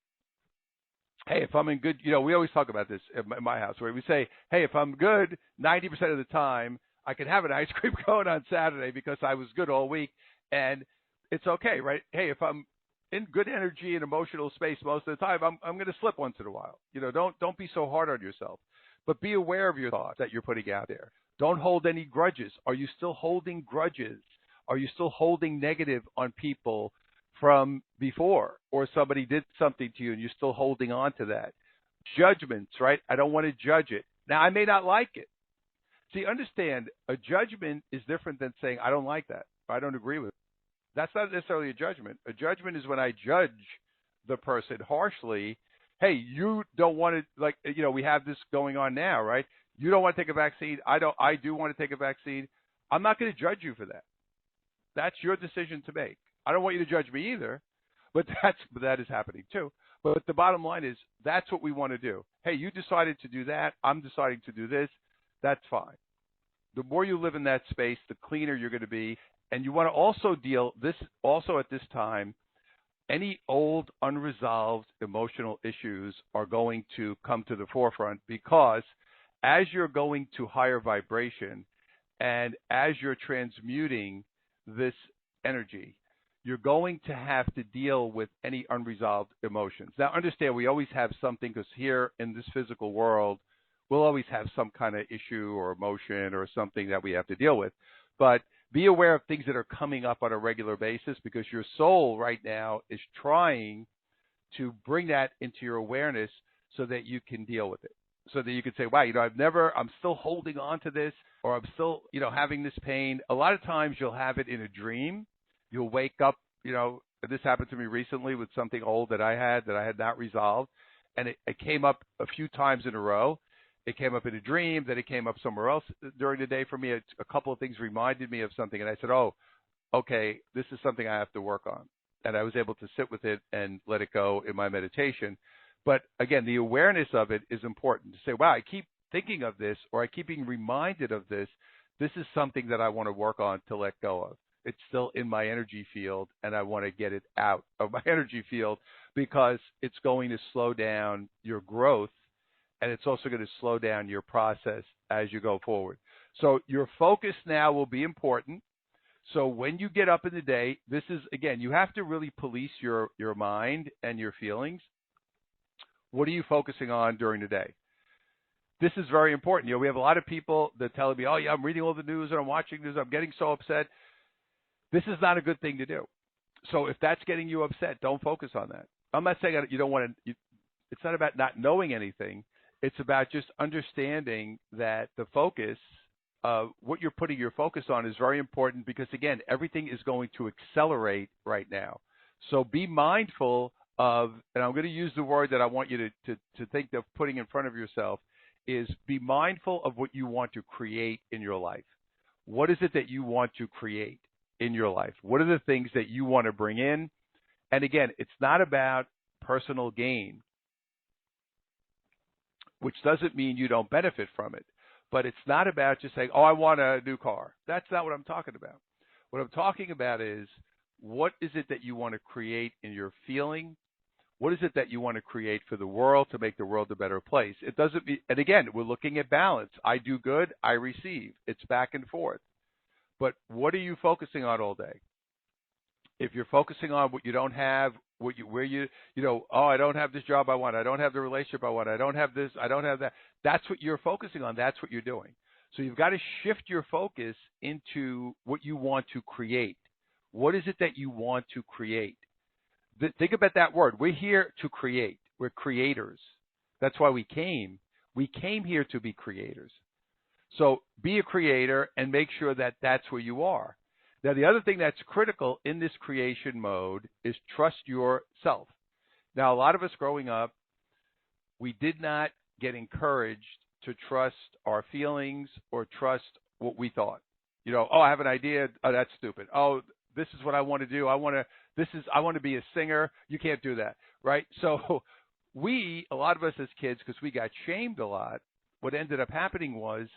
Hey, if I'm in good, we always talk about this in my house, where we say, hey, if I'm good 90% of the time, I can have an ice cream cone on Saturday because I was good all week, and it's okay, right? Hey, if I'm in good energy and emotional space most of the time, I'm going to slip once in a while. Don't be so hard on yourself, but be aware of your thoughts that you're putting out there. Don't hold any grudges. Are you still holding grudges? Are you still holding negative on people from before, or somebody did something to you and you're still holding on to that? Judgments, right? I don't want to judge it. Now, I may not like it. See, understand, a judgment is different than saying, I don't like that, or I don't agree with it. That's not necessarily a judgment. A judgment is when I judge the person harshly. Hey, you don't want to, like, we have this going on now, right? You don't want to take a vaccine. I do want to take a vaccine. I'm not going to judge you for that. That's your decision to make. I don't want you to judge me either, but that is happening too. But the bottom line is, that's what we want to do. Hey, you decided to do that. I'm deciding to do this. That's fine. The more you live in that space, the cleaner you're going to be. And you want to also at this time, any old unresolved emotional issues are going to come to the forefront, because as you're going to higher vibration and as you're transmuting this energy, you're going to have to deal with any unresolved emotions. Now, understand, we always have something, because here in this physical world, we'll always have some kind of issue or emotion or something that we have to deal with. But be aware of things that are coming up on a regular basis, because your soul right now is trying to bring that into your awareness so that you can deal with it. So that you can say, wow, I'm still holding on to this, or I'm still, having this pain. A lot of times you'll have it in a dream. You'll wake up, this happened to me recently with something old that I had not resolved. And it came up a few times in a row. It came up in a dream, then it came up somewhere else during the day for me. A couple of things reminded me of something, and I said, oh, okay, this is something I have to work on. And I was able to sit with it and let it go in my meditation. But again, the awareness of it is important, to say, wow, I keep thinking of this, or I keep being reminded of this. This is something that I want to work on to let go of. It's still in my energy field, and I want to get it out of my energy field, because it's going to slow down your growth, and it's also going to slow down your process as you go forward. So your focus now will be important. So when you get up in the day, this is, again, you have to really police your mind and your feelings. What are you focusing on during the day? This is very important. We have a lot of people that tell me, oh, yeah, I'm reading all the news and I'm watching news. I'm getting so upset. This is not a good thing to do. So if that's getting you upset, don't focus on that. I'm not saying you don't want to. It's not about not knowing anything. It's about just understanding that the focus, what you're putting your focus on, is very important, because, again, everything is going to accelerate right now. So be mindful of, and I'm going to use the word that I want you to think of putting in front of yourself, is be mindful of what you want to create in your life. What is it that you want to create in your life? What are the things that you want to bring in? And again, it's not about personal gain, which doesn't mean you don't benefit from it. But it's not about just saying, oh, I want a new car. That's not what I'm talking about. What I'm talking about is, what is it that you want to create in your feeling? What is it that you want to create for the world to make the world a better place? It doesn't mean, and again, we're looking at balance. I do good, I receive. It's back and forth. But what are you focusing on all day? If you're focusing on what you don't have, oh, I don't have this job I want, I don't have the relationship I want, I don't have this, I don't have that. That's what you're focusing on. That's what you're doing. So you've got to shift your focus into what you want to create. What is it that you want to create? Think about that word. We're here to create. We're creators. That's why we came. We came here to be creators. So be a creator and make sure that that's where you are. Now, the other thing that's critical in this creation mode is trust yourself. Now, a lot of us growing up, we did not get encouraged to trust our feelings or trust what we thought. Oh, I have an idea. Oh, that's stupid. Oh, this is what I want to do. I want to be a singer. You can't do that, right? So a lot of us as kids, because we got shamed a lot, what ended up happening was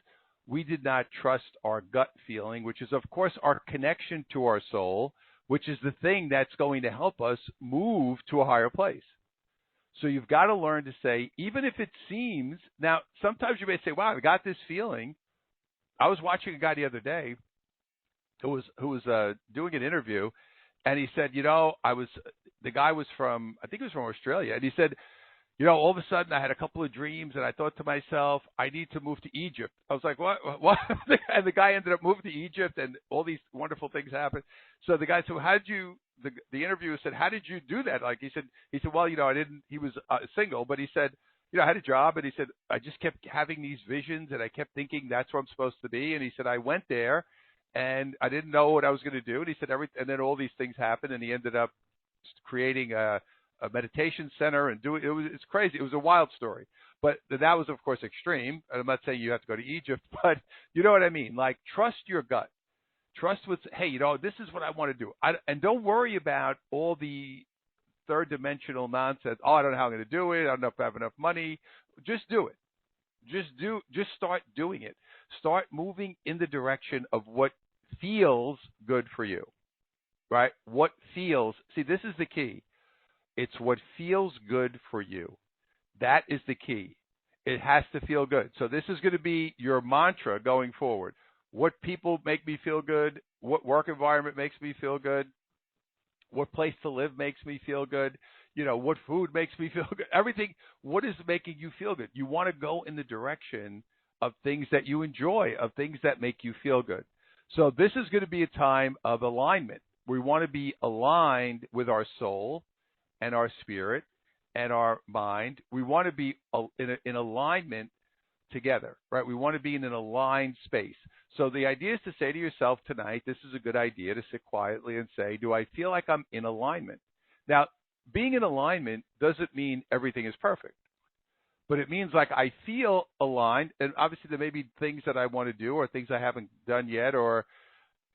we did not trust our gut feeling, which is, of course, our connection to our soul, which is the thing that's going to help us move to a higher place. So you've got to learn to say, even if it seems, now, sometimes you may say, wow, I got this feeling. I was watching a guy the other day who was doing an interview, and he said, the guy was from, I think he was from Australia, and he said, all of a sudden I had a couple of dreams, and I thought to myself, I need to move to Egypt. I was like, what? And the guy ended up moving to Egypt, and all these wonderful things happened. So the guy said, how did you? The interviewer said, how did you do that? Like he said, well, I didn't. He was single, but he said, I had a job, and he said, I just kept having these visions, and I kept thinking that's where I'm supposed to be. And he said, I went there, and I didn't know what I was going to do. And he said, and then all these things happened, and he ended up creating a meditation center and it's crazy. It was a wild story, but that was, of course, extreme. And I'm not saying you have to go to Egypt, but you know what I mean? Like, trust your gut. Trust hey, this is what I want to do. And don't worry about all the third dimensional nonsense. Oh, I don't know how I'm going to do it. I don't know if I have enough money. Just do it. Just start doing it. Start moving in the direction of what feels good for you, right? What feels, see, this is the key. It's what feels good for you. That is the key. It has to feel good. So this is going to be your mantra going forward. What people make me feel good? What work environment makes me feel good? What place to live makes me feel good? What food makes me feel good? Everything. What is making you feel good? You want to go in the direction of things that you enjoy, of things that make you feel good. So this is going to be a time of alignment. We want to be aligned with our soul and our spirit and our mind. We want to be in alignment together, right? We want to be in an aligned space. So the idea is to say to yourself tonight, this is a good idea to sit quietly and say, do I feel like I'm in alignment? Now, being in alignment doesn't mean everything is perfect, but it means like I feel aligned, and obviously there may be things that I want to do or things I haven't done yet, or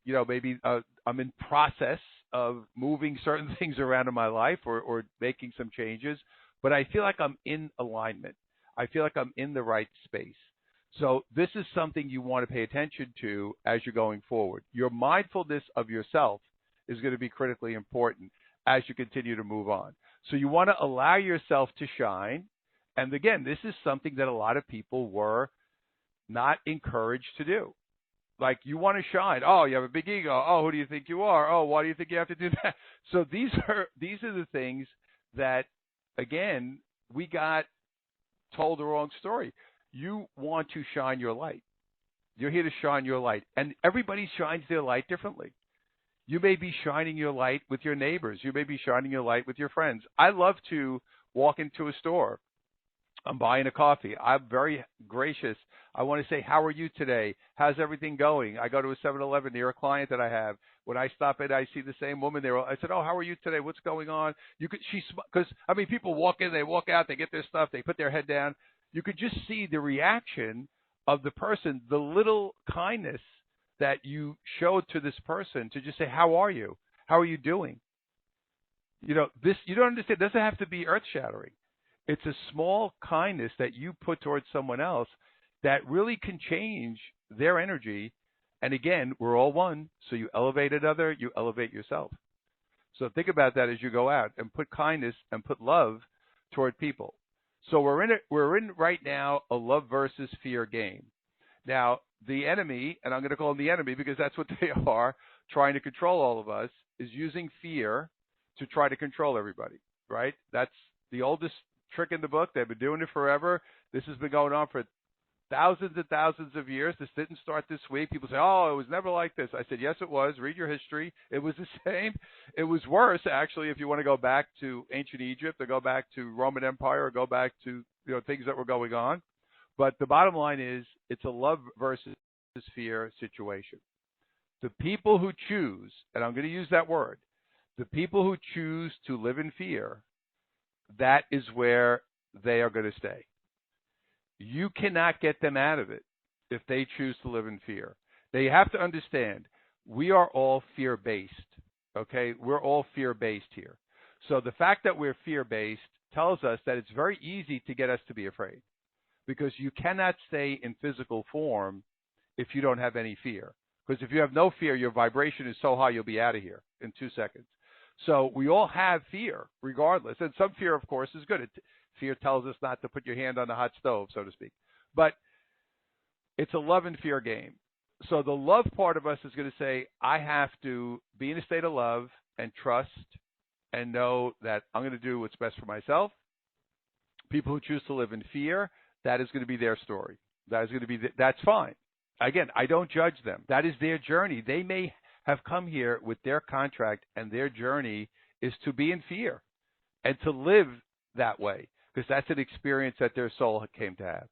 maybe I'm in process of moving certain things around in my life or making some changes, but I feel like I'm in alignment. I feel like I'm in the right space. So this is something you want to pay attention to as you're going forward. Your mindfulness of yourself is going to be critically important as you continue to move on. So you want to allow yourself to shine. And again, this is something that a lot of people were not encouraged to do. Like, you want to shine. Oh, you have a big ego. Oh, who do you think you are? Oh, why do you think you have to do that? So these are the things that, again, we got told the wrong story. You want to shine your light. You're here to shine your light. And everybody shines their light differently. You may be shining your light with your neighbors. You may be shining your light with your friends. I love to walk into a store. I'm buying a coffee. I'm very gracious. I want to say, how are you today? How's everything going? I go to a 7-Eleven near a client that I have. When I stop in, I see the same woman there. I said, oh, how are you today? What's going on? Because people walk in, they walk out, they get their stuff, they put their head down. You could just see the reaction of the person, the little kindness that you showed to this person to just say, how are you? How are you doing? You don't understand. It doesn't have to be earth-shattering. It's a small kindness that you put towards someone else that really can change their energy. And again, we're all one. So you elevate another, you elevate yourself. So think about that as you go out and put kindness and put love toward people. So we're in right now a love versus fear game. Now, the enemy, and I'm going to call them the enemy because that's what they are, trying to control all of us, is using fear to try to control everybody, right? That's the oldest trick in the book. They've been doing it forever. This has been going on for thousands and thousands of years. This didn't start this week. People say, oh, it was never like this. I said, yes, it was. Read your history. It was the same. It was worse, actually, if you want to go back to ancient Egypt or go back to Roman Empire or go back to things that were going on. But the bottom line is it's a love versus fear situation. The people who choose, and I'm going to use that word, the people who choose to live in fear, that is where they are going to stay. You cannot get them out of it if they choose to live in fear. Now, you have to understand, we are all fear-based, okay? We're all fear-based here. So the fact that we're fear-based tells us that it's very easy to get us to be afraid, because you cannot stay in physical form if you don't have any fear. Because if you have no fear, your vibration is so high, you'll be out of here in 2 seconds. So we all have fear, regardless. And some fear, of course, is good. Fear tells us not to put your hand on the hot stove, so to speak. But it's a love and fear game. So the love part of us is going to say, I have to be in a state of love and trust and know that I'm going to do what's best for myself. People who choose to live in fear, that is going to be their story. That is going to be that's fine. Again, I don't judge them. That is their journey. They may have come here with their contract, and their journey is to be in fear and to live that way, because that's an experience that their soul came to have.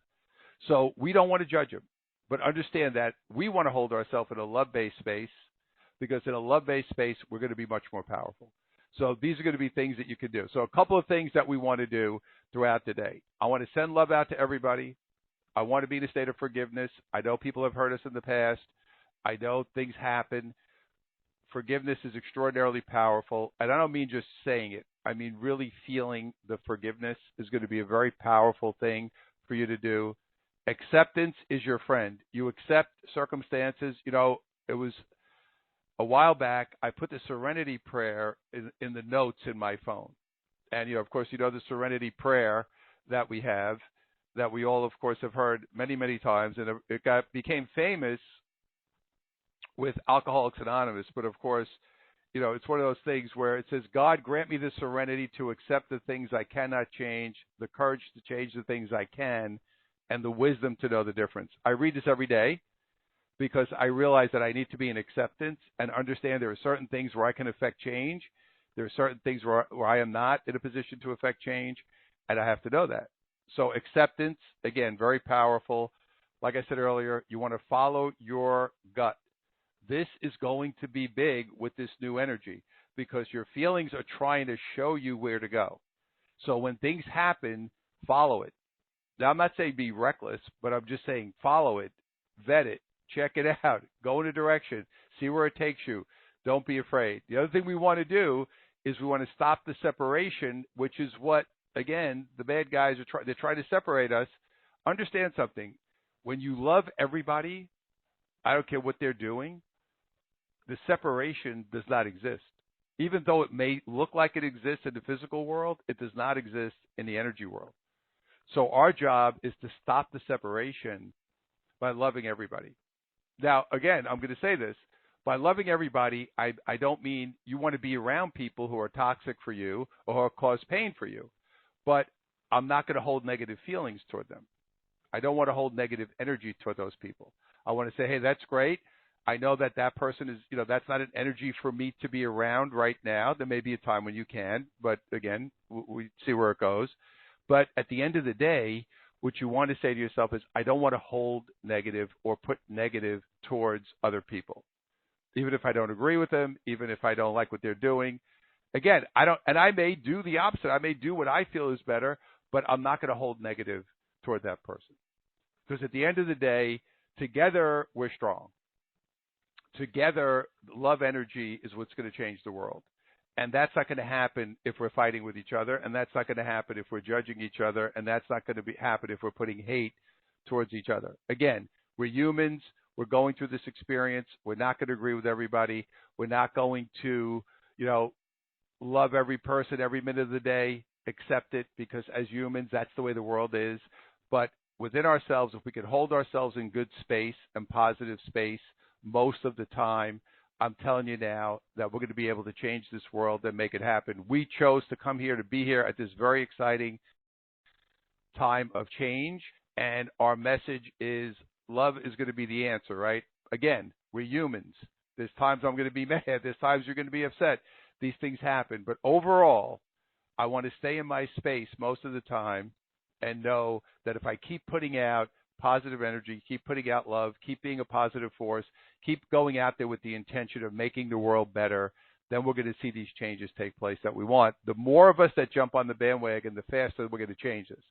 So we don't want to judge them, but understand that we want to hold ourselves in a love-based space, because in a love-based space, we're going to be much more powerful. So these are going to be things that you can do. So a couple of things that we want to do throughout the day. I want to send love out to everybody. I want to be in a state of forgiveness. I know people have hurt us in the past. I know things happen. Forgiveness is extraordinarily powerful. And I don't mean just saying it. I mean really feeling the forgiveness is going to be a very powerful thing for you to do. Acceptance is your friend. You accept circumstances. You know, it was a while back, I put the Serenity Prayer in the notes in my phone. And, of course, the Serenity Prayer that we have, that we all, of course, have heard many, many times. And it became famous with Alcoholics Anonymous. But, of course, it's one of those things where it says, God, grant me the serenity to accept the things I cannot change, the courage to change the things I can, and the wisdom to know the difference. I read this every day, because I realize that I need to be in acceptance and understand there are certain things where I can affect change. There are certain things where I am not in a position to affect change, and I have to know that. So acceptance, again, very powerful. Like I said earlier, you want to follow your gut. This is going to be big with this new energy, because your feelings are trying to show you where to go. So when things happen, follow it. Now, I'm not saying be reckless, but I'm just saying follow it, vet it. Check it out. Go in a direction. See where it takes you. Don't be afraid. The other thing we want to do is we want to stop the separation, which is what, again, the bad guys they're trying to separate us. Understand something. When you love everybody, I don't care what they're doing, the separation does not exist. Even though it may look like it exists in the physical world, it does not exist in the energy world. So our job is to stop the separation by loving everybody. Now, again, I'm going to say this. By loving everybody, I don't mean you want to be around people who are toxic for you or cause pain for you. But I'm not going to hold negative feelings toward them. I don't want to hold negative energy toward those people. I want to say, hey, that's great. I know that person is, that's not an energy for me to be around right now. There may be a time when you can, but again, we see where it goes. But at the end of the day, what you want to say to yourself is, I don't want to hold negative or put negative towards other people, even if I don't agree with them, even if I don't like what they're doing. Again, I may do the opposite. I may do what I feel is better, but I'm not going to hold negative toward that person. Because at the end of the day, together we're strong. Together, love energy is what's going to change the world. And that's not going to happen if we're fighting with each other, and that's not going to happen if we're judging each other, and that's not going to happen if we're putting hate towards each other. Again, we're humans. We're going through this experience. We're not going to agree with everybody. We're not going to, love every person every minute of the day, accept it, because as humans, that's the way the world is. But within ourselves, if we can hold ourselves in good space and positive space most of the time, I'm telling you now that we're going to be able to change this world and make it happen. We chose to come here, to be here at this very exciting time of change, and our message is love is going to be the answer, right? Again, we're humans. There's times I'm going to be mad. There's times you're going to be upset. These things happen. But overall, I want to stay in my space most of the time and know that if I keep putting out positive energy, keep putting out love, keep being a positive force, keep going out there with the intention of making the world better, then we're going to see these changes take place that we want. The more of us that jump on the bandwagon, the faster we're going to change this.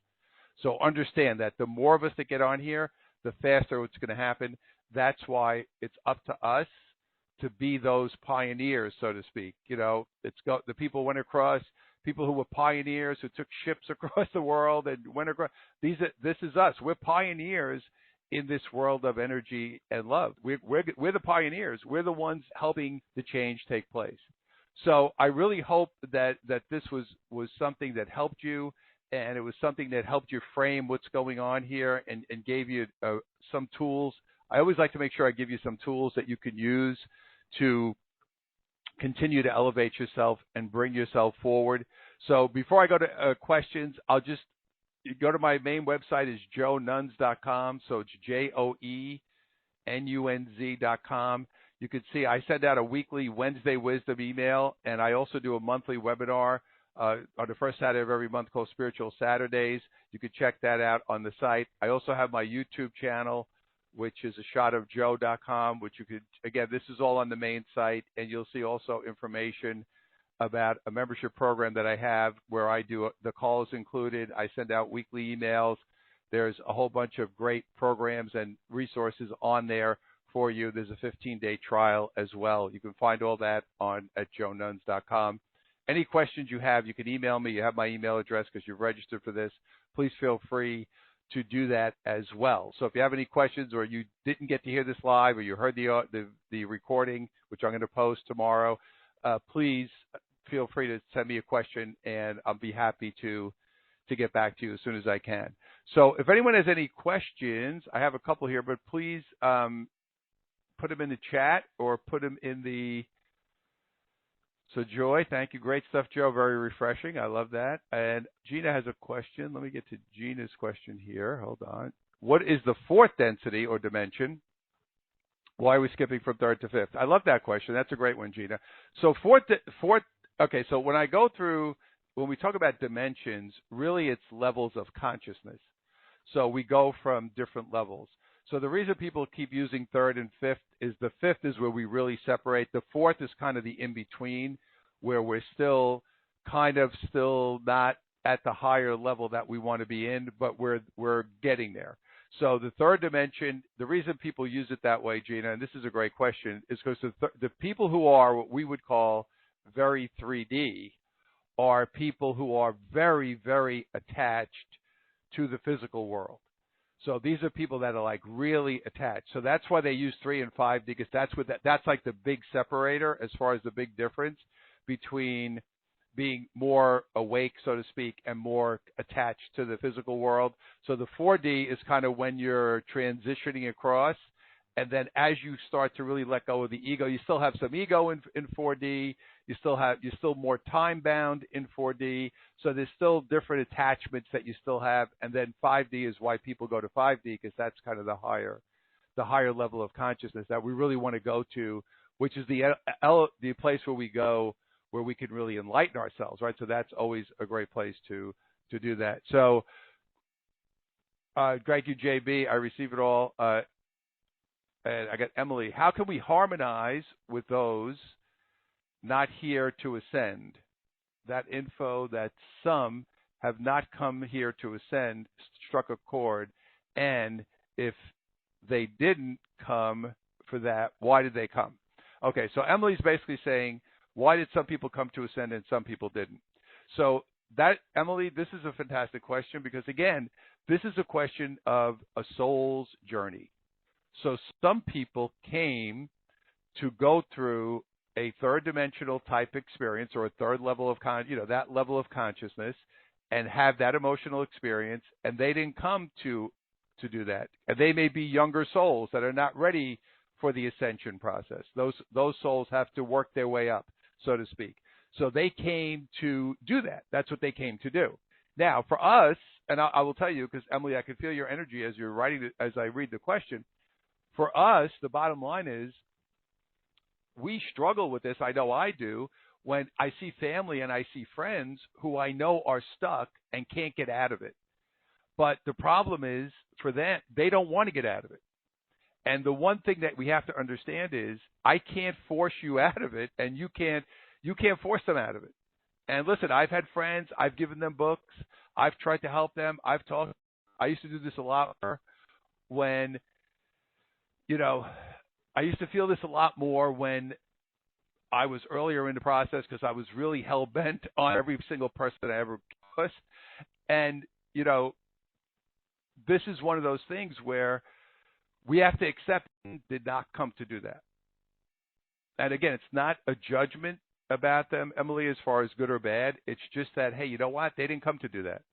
So understand that the more of us that get on here, the faster it's going to happen. That's why it's up to us to be those pioneers, so to speak. You know, the people went across, people who were pioneers, who took ships across the world and went across. This is us. We're pioneers in this world of energy and love. We're the pioneers. We're the ones helping the change take place. So I really hope that this was something that helped you, and it was something that helped you frame what's going on here and gave you some tools. I always like to make sure I give you some tools that you can use to continue to elevate yourself and bring yourself forward. So before I go to questions, I'll just go to my main website is joenunz.com. So it's JOENUNZ.com. You can see I send out a weekly Wednesday Wisdom email, and I also do a monthly webinar on the first Saturday of every month called Spiritual Saturdays. You can check that out on the site. I also have my YouTube channel, which is ashotofjoe.com, which you could, again, this is all on the main site, and you'll see also information about a membership program that I have where I do the calls included. I send out weekly emails. There's a whole bunch of great programs and resources on there for you. There's a 15-day trial as well. You can find all that at joenunz.com. Any questions you have, you can email me. You have my email address because you've registered for this. Please feel free to do that as well. So if you have any questions, or you didn't get to hear this live, or you heard the recording, which I'm going to post tomorrow, please feel free to send me a question, and I'll be happy to get back to you as soon as I can. So if anyone has any questions, I have a couple here, but please put them in the chat or put them in the... So Joy, thank you. Great stuff, Joe. Very refreshing. I love that. And Gina has a question. Let me get to Gina's question here. Hold on. What is the fourth density or dimension? Why are we skipping from third to fifth? I love that question. That's a great one, Gina. So fourth. Okay, so when we talk about dimensions, really it's levels of consciousness. So we go from different levels. So the reason people keep using third and fifth is the fifth is where we really separate. The fourth is kind of the in-between, where we're still not at the higher level that we want to be in, but we're getting there. So the third dimension, the reason people use it that way, Gina, and this is a great question, is because the people who are what we would call very 3D are people who are very, very attached to the physical world. So these are people that are like really attached. So that's why they use 3 and 5D, because that's like the big separator as far as the big difference between being more awake, so to speak, and more attached to the physical world. So the 4D is kind of when you're transitioning across, and then as you start to really let go of the ego, you still have some ego in 4D. You're still more time bound in 4D. So there's still different attachments that you still have. And then 5D is why people go to 5D, because that's kind of the higher level of consciousness that we really want to go to, which is the place where we go, where we can really enlighten ourselves, right? So that's always a great place to do that. So thank you, JB. I receive it all. And I got Emily. How can we harmonize with those not here to ascend? That info that some have not come here to ascend struck a chord. And if they didn't come for that, why did they come? Okay, so Emily's basically saying, why did some people come to ascend and some people didn't? So that, Emily, this is a fantastic question, because, again, this is a question of a soul's journey. So some people came to go through a third dimensional type experience, or a third level of that level of consciousness, and have that emotional experience, and they didn't come to do that. And they may be younger souls that are not ready for the ascension process. Those souls have to work their way up, so to speak. So they came to do that. That's what they came to do. Now, for us, and I will tell you, because Emily, I can feel your energy as you're writing it, as I read the question. For us, the bottom line is we struggle with this. I know I do, when I see family and I see friends who I know are stuck and can't get out of it. But the problem is for them, they don't want to get out of it. And the one thing that we have to understand is I can't force you out of it, and you can't force them out of it. And listen, I've had friends, I've given them books, I've tried to help them, I've talked. I used to do this a lot more when, I used to feel this a lot more when I was earlier in the process because I was really hell bent on every single person I ever was. And, this is one of those things where we have to accept did not come to do that. And again, it's not a judgment about them, Emily, as far as good or bad. It's just that, hey, you know what? They didn't come to do that.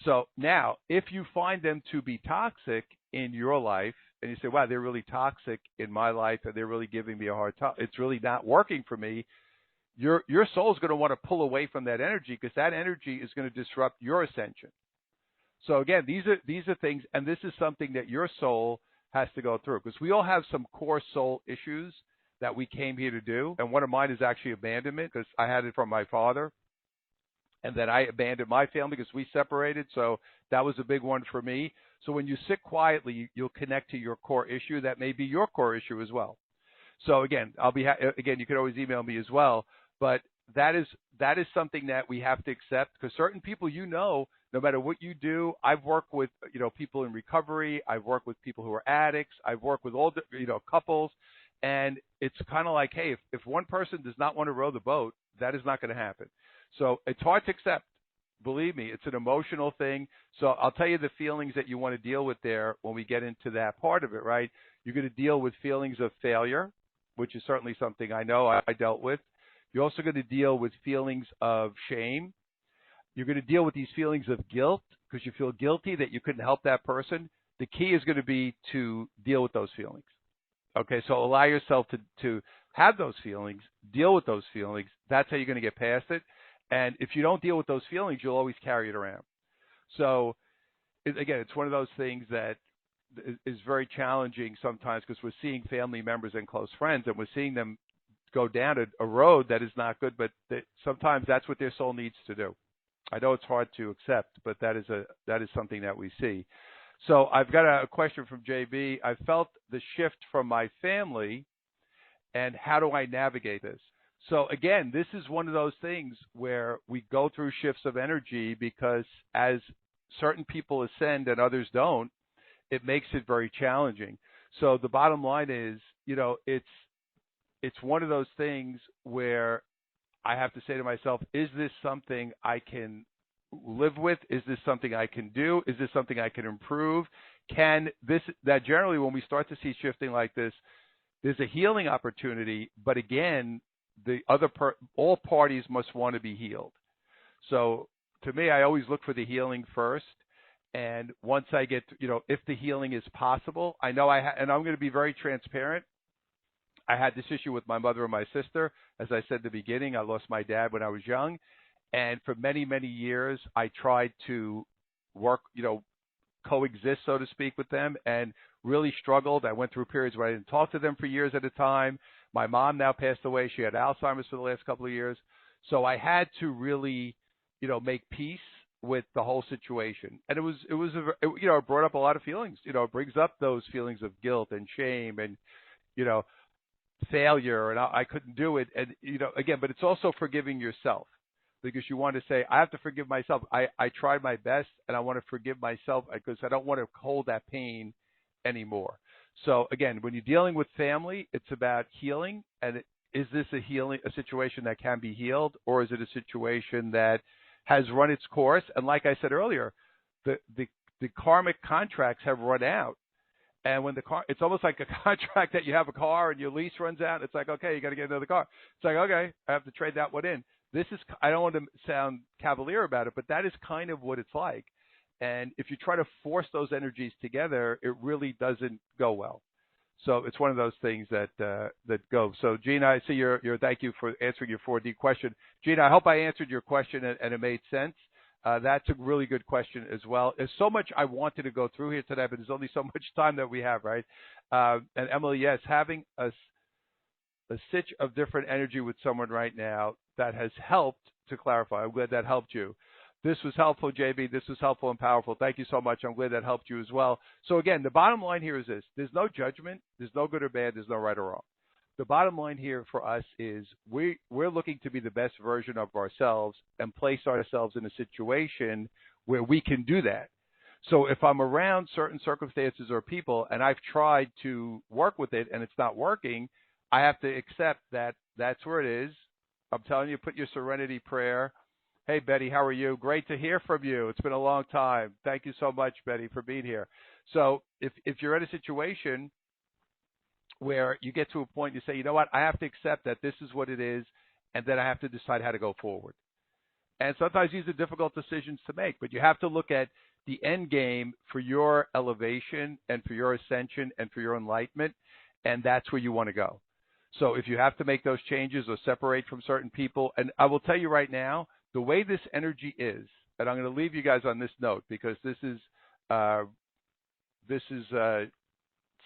So now, if you find them to be toxic in your life, and you say, wow, they're really toxic in my life, and they're really giving me a hard time, it's really not working for me, your soul is going to want to pull away from that energy because that energy is going to disrupt your ascension. So again, these are things, and this is something that your soul has to go through because we all have some core soul issues that we came here to do. And one of mine is actually abandonment because I had it from my father. And then I abandoned my family because we separated. So that was a big one for me. So when you sit quietly, you'll connect to your core issue. That may be your core issue as well. So again, again, you can always email me as well. But that is something that we have to accept because certain people, no matter what you do, I've worked with, people in recovery. I've worked with people who are addicts. I've worked with all, couples. And it's kind of like, hey, if one person does not want to row the boat, that is not going to happen. So it's hard to accept. Believe me, it's an emotional thing. So I'll tell you the feelings that you want to deal with there when we get into that part of it, right? You're going to deal with feelings of failure, which is certainly something I know I dealt with. You're also going to deal with feelings of shame. You're going to deal with these feelings of guilt because you feel guilty that you couldn't help that person. The key is going to be to deal with those feelings. Okay, so allow yourself to have those feelings, deal with those feelings. That's how you're going to get past it. And if you don't deal with those feelings, you'll always carry it around. So, again, it's one of those things that is very challenging sometimes because we're seeing family members and close friends, and we're seeing them go down a road that is not good, but sometimes that's what their soul needs to do. I know it's hard to accept, but that is something that we see. So I've got a question from JB. I felt the shift from my family, and how do I navigate this? So again, this is one of those things where we go through shifts of energy because as certain people ascend and others don't, it makes it very challenging. So the bottom line is, it's one of those things where I have to say to myself, is this something I can live with? Is this something I can do? Is this something I can improve? That generally when we start to see shifting like this, there's a healing opportunity, but again, all parties must want to be healed. So to me, I always look for the healing first. And once I get, if the healing is possible, I know and I'm going to be very transparent. I had this issue with my mother and my sister. As I said at the beginning, I lost my dad when I was young. And for many, many years, I tried to work, coexist, so to speak, with them and really struggled. I went through periods where I didn't talk to them for years at a time. My mom now passed away. She had Alzheimer's for the last couple of years. So I had to really, make peace with the whole situation. And it brought up a lot of feelings. It brings up those feelings of guilt and shame and, failure, and I couldn't do it. And, again, but it's also forgiving yourself because you want to say, I have to forgive myself. I tried my best and I want to forgive myself because I don't want to hold that pain anymore. So again, when you're dealing with family, it's about healing. And is this a situation that can be healed, or is it a situation that has run its course? And like I said earlier, the karmic contracts have run out. And when it's almost like a contract that you have a car and your lease runs out. It's like, okay, you got to get another car. It's like, okay, I have to trade that one in. I don't want to sound cavalier about it, but that is kind of what it's like. And if you try to force those energies together, it really doesn't go well. So it's one of those things that go. So Gina, I see your thank you for answering your 4D question. Gina, I hope I answered your question and it made sense. That's a really good question as well. There's so much I wanted to go through here today, but there's only so much time that we have, right? And Emily, yes, having a stitch of different energy with someone right now that has helped to clarify. I'm glad that helped you. This was helpful, JB. This was helpful and powerful. Thank you so much. I'm glad that helped you as well. So again, the bottom line here is this. There's no judgment. There's no good or bad. There's no right or wrong. The bottom line here for us is we're looking to be the best version of ourselves and place ourselves in a situation where we can do that. So if I'm around certain circumstances or people and I've tried to work with it and it's not working, I have to accept that that's where it is. I'm telling you, put your Serenity Prayer. Hey, Betty, how are you? Great to hear from you. It's been a long time. Thank you so much, Betty, for being here. So if you're in a situation where you get to a point you say, you know what, I have to accept that this is what it is, and then I have to decide how to go forward. And sometimes these are difficult decisions to make, but you have to look at the end game for your elevation and for your ascension and for your enlightenment, and that's where you want to go. So if you have to make those changes or separate from certain people, and I will tell you right now, the way this energy is, and I'm going to leave you guys on this note because this is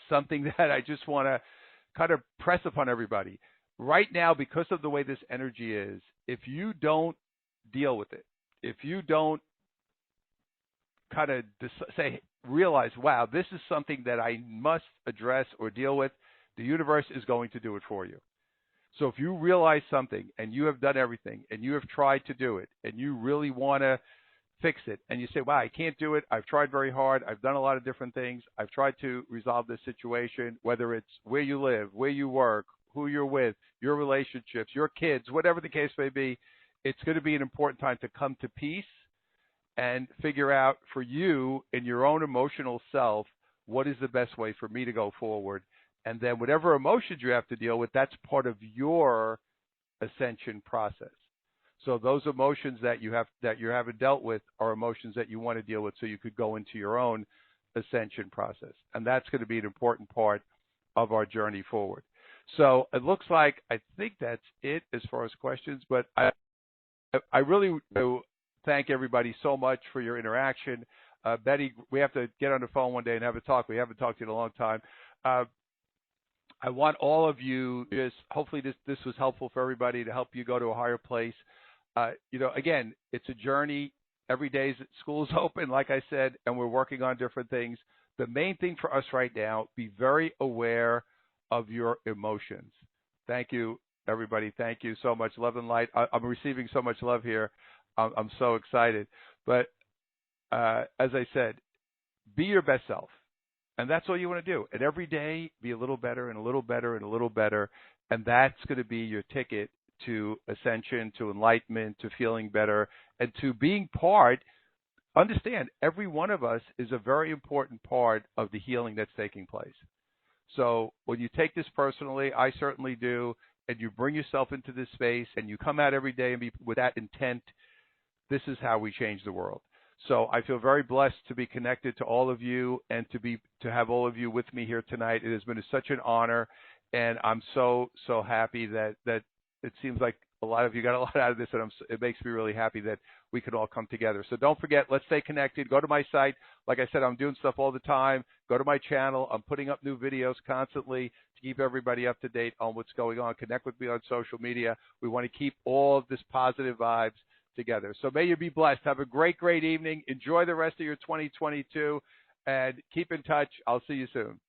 something that I just want to kind of press upon everybody. Right now, because of the way this energy is, if you don't deal with it, if you don't kind of realize, wow, this is something that I must address or deal with, the universe is going to do it for you. So if you realize something and you have done everything and you have tried to do it and you really want to fix it and you say, wow, I can't do it. I've tried very hard. I've done a lot of different things. I've tried to resolve this situation, whether it's where you live, where you work, who you're with, your relationships, your kids, whatever the case may be. It's going to be an important time to come to peace and figure out for you in your own emotional self, what is the best way for me to go forward? And then whatever emotions you have to deal with, that's part of your ascension process. So those emotions that you haven't dealt with are emotions that you want to deal with so you could go into your own ascension process. And that's going to be an important part of our journey forward. So it looks like I think that's it as far as questions, but I really do thank everybody so much for your interaction. Betty, we have to get on the phone one day and have a talk. We haven't talked to you in a long time. I want all of you, hopefully this was helpful for everybody to help you go to a higher place. Again, it's a journey. Every day school's open, like I said, and we're working on different things. The main thing for us right now, be very aware of your emotions. Thank you, everybody. Thank you so much. Love and light. I'm receiving so much love here. I'm so excited. But as I said, be your best self. And that's all you want to do. And every day, be a little better and a little better and a little better. And that's going to be your ticket to ascension, to enlightenment, to feeling better, and to being part. Understand, every one of us is a very important part of the healing that's taking place. So when you take this personally, I certainly do, and you bring yourself into this space and you come out every day and be with that intent, this is how we change the world. So I feel very blessed to be connected to all of you and to have all of you with me here tonight. It has been such an honor, and I'm so happy that it seems like a lot of you got a lot out of this, and it makes me really happy that we can all come together. So don't forget, let's stay connected. Go to my site. Like I said, I'm doing stuff all the time. Go to my channel. I'm putting up new videos constantly to keep everybody up to date on what's going on. Connect with me on social media. We want to keep all of this positive vibes together. So may you be blessed. Have a great evening. Enjoy the rest of your 2022 and keep in touch. I'll see you soon.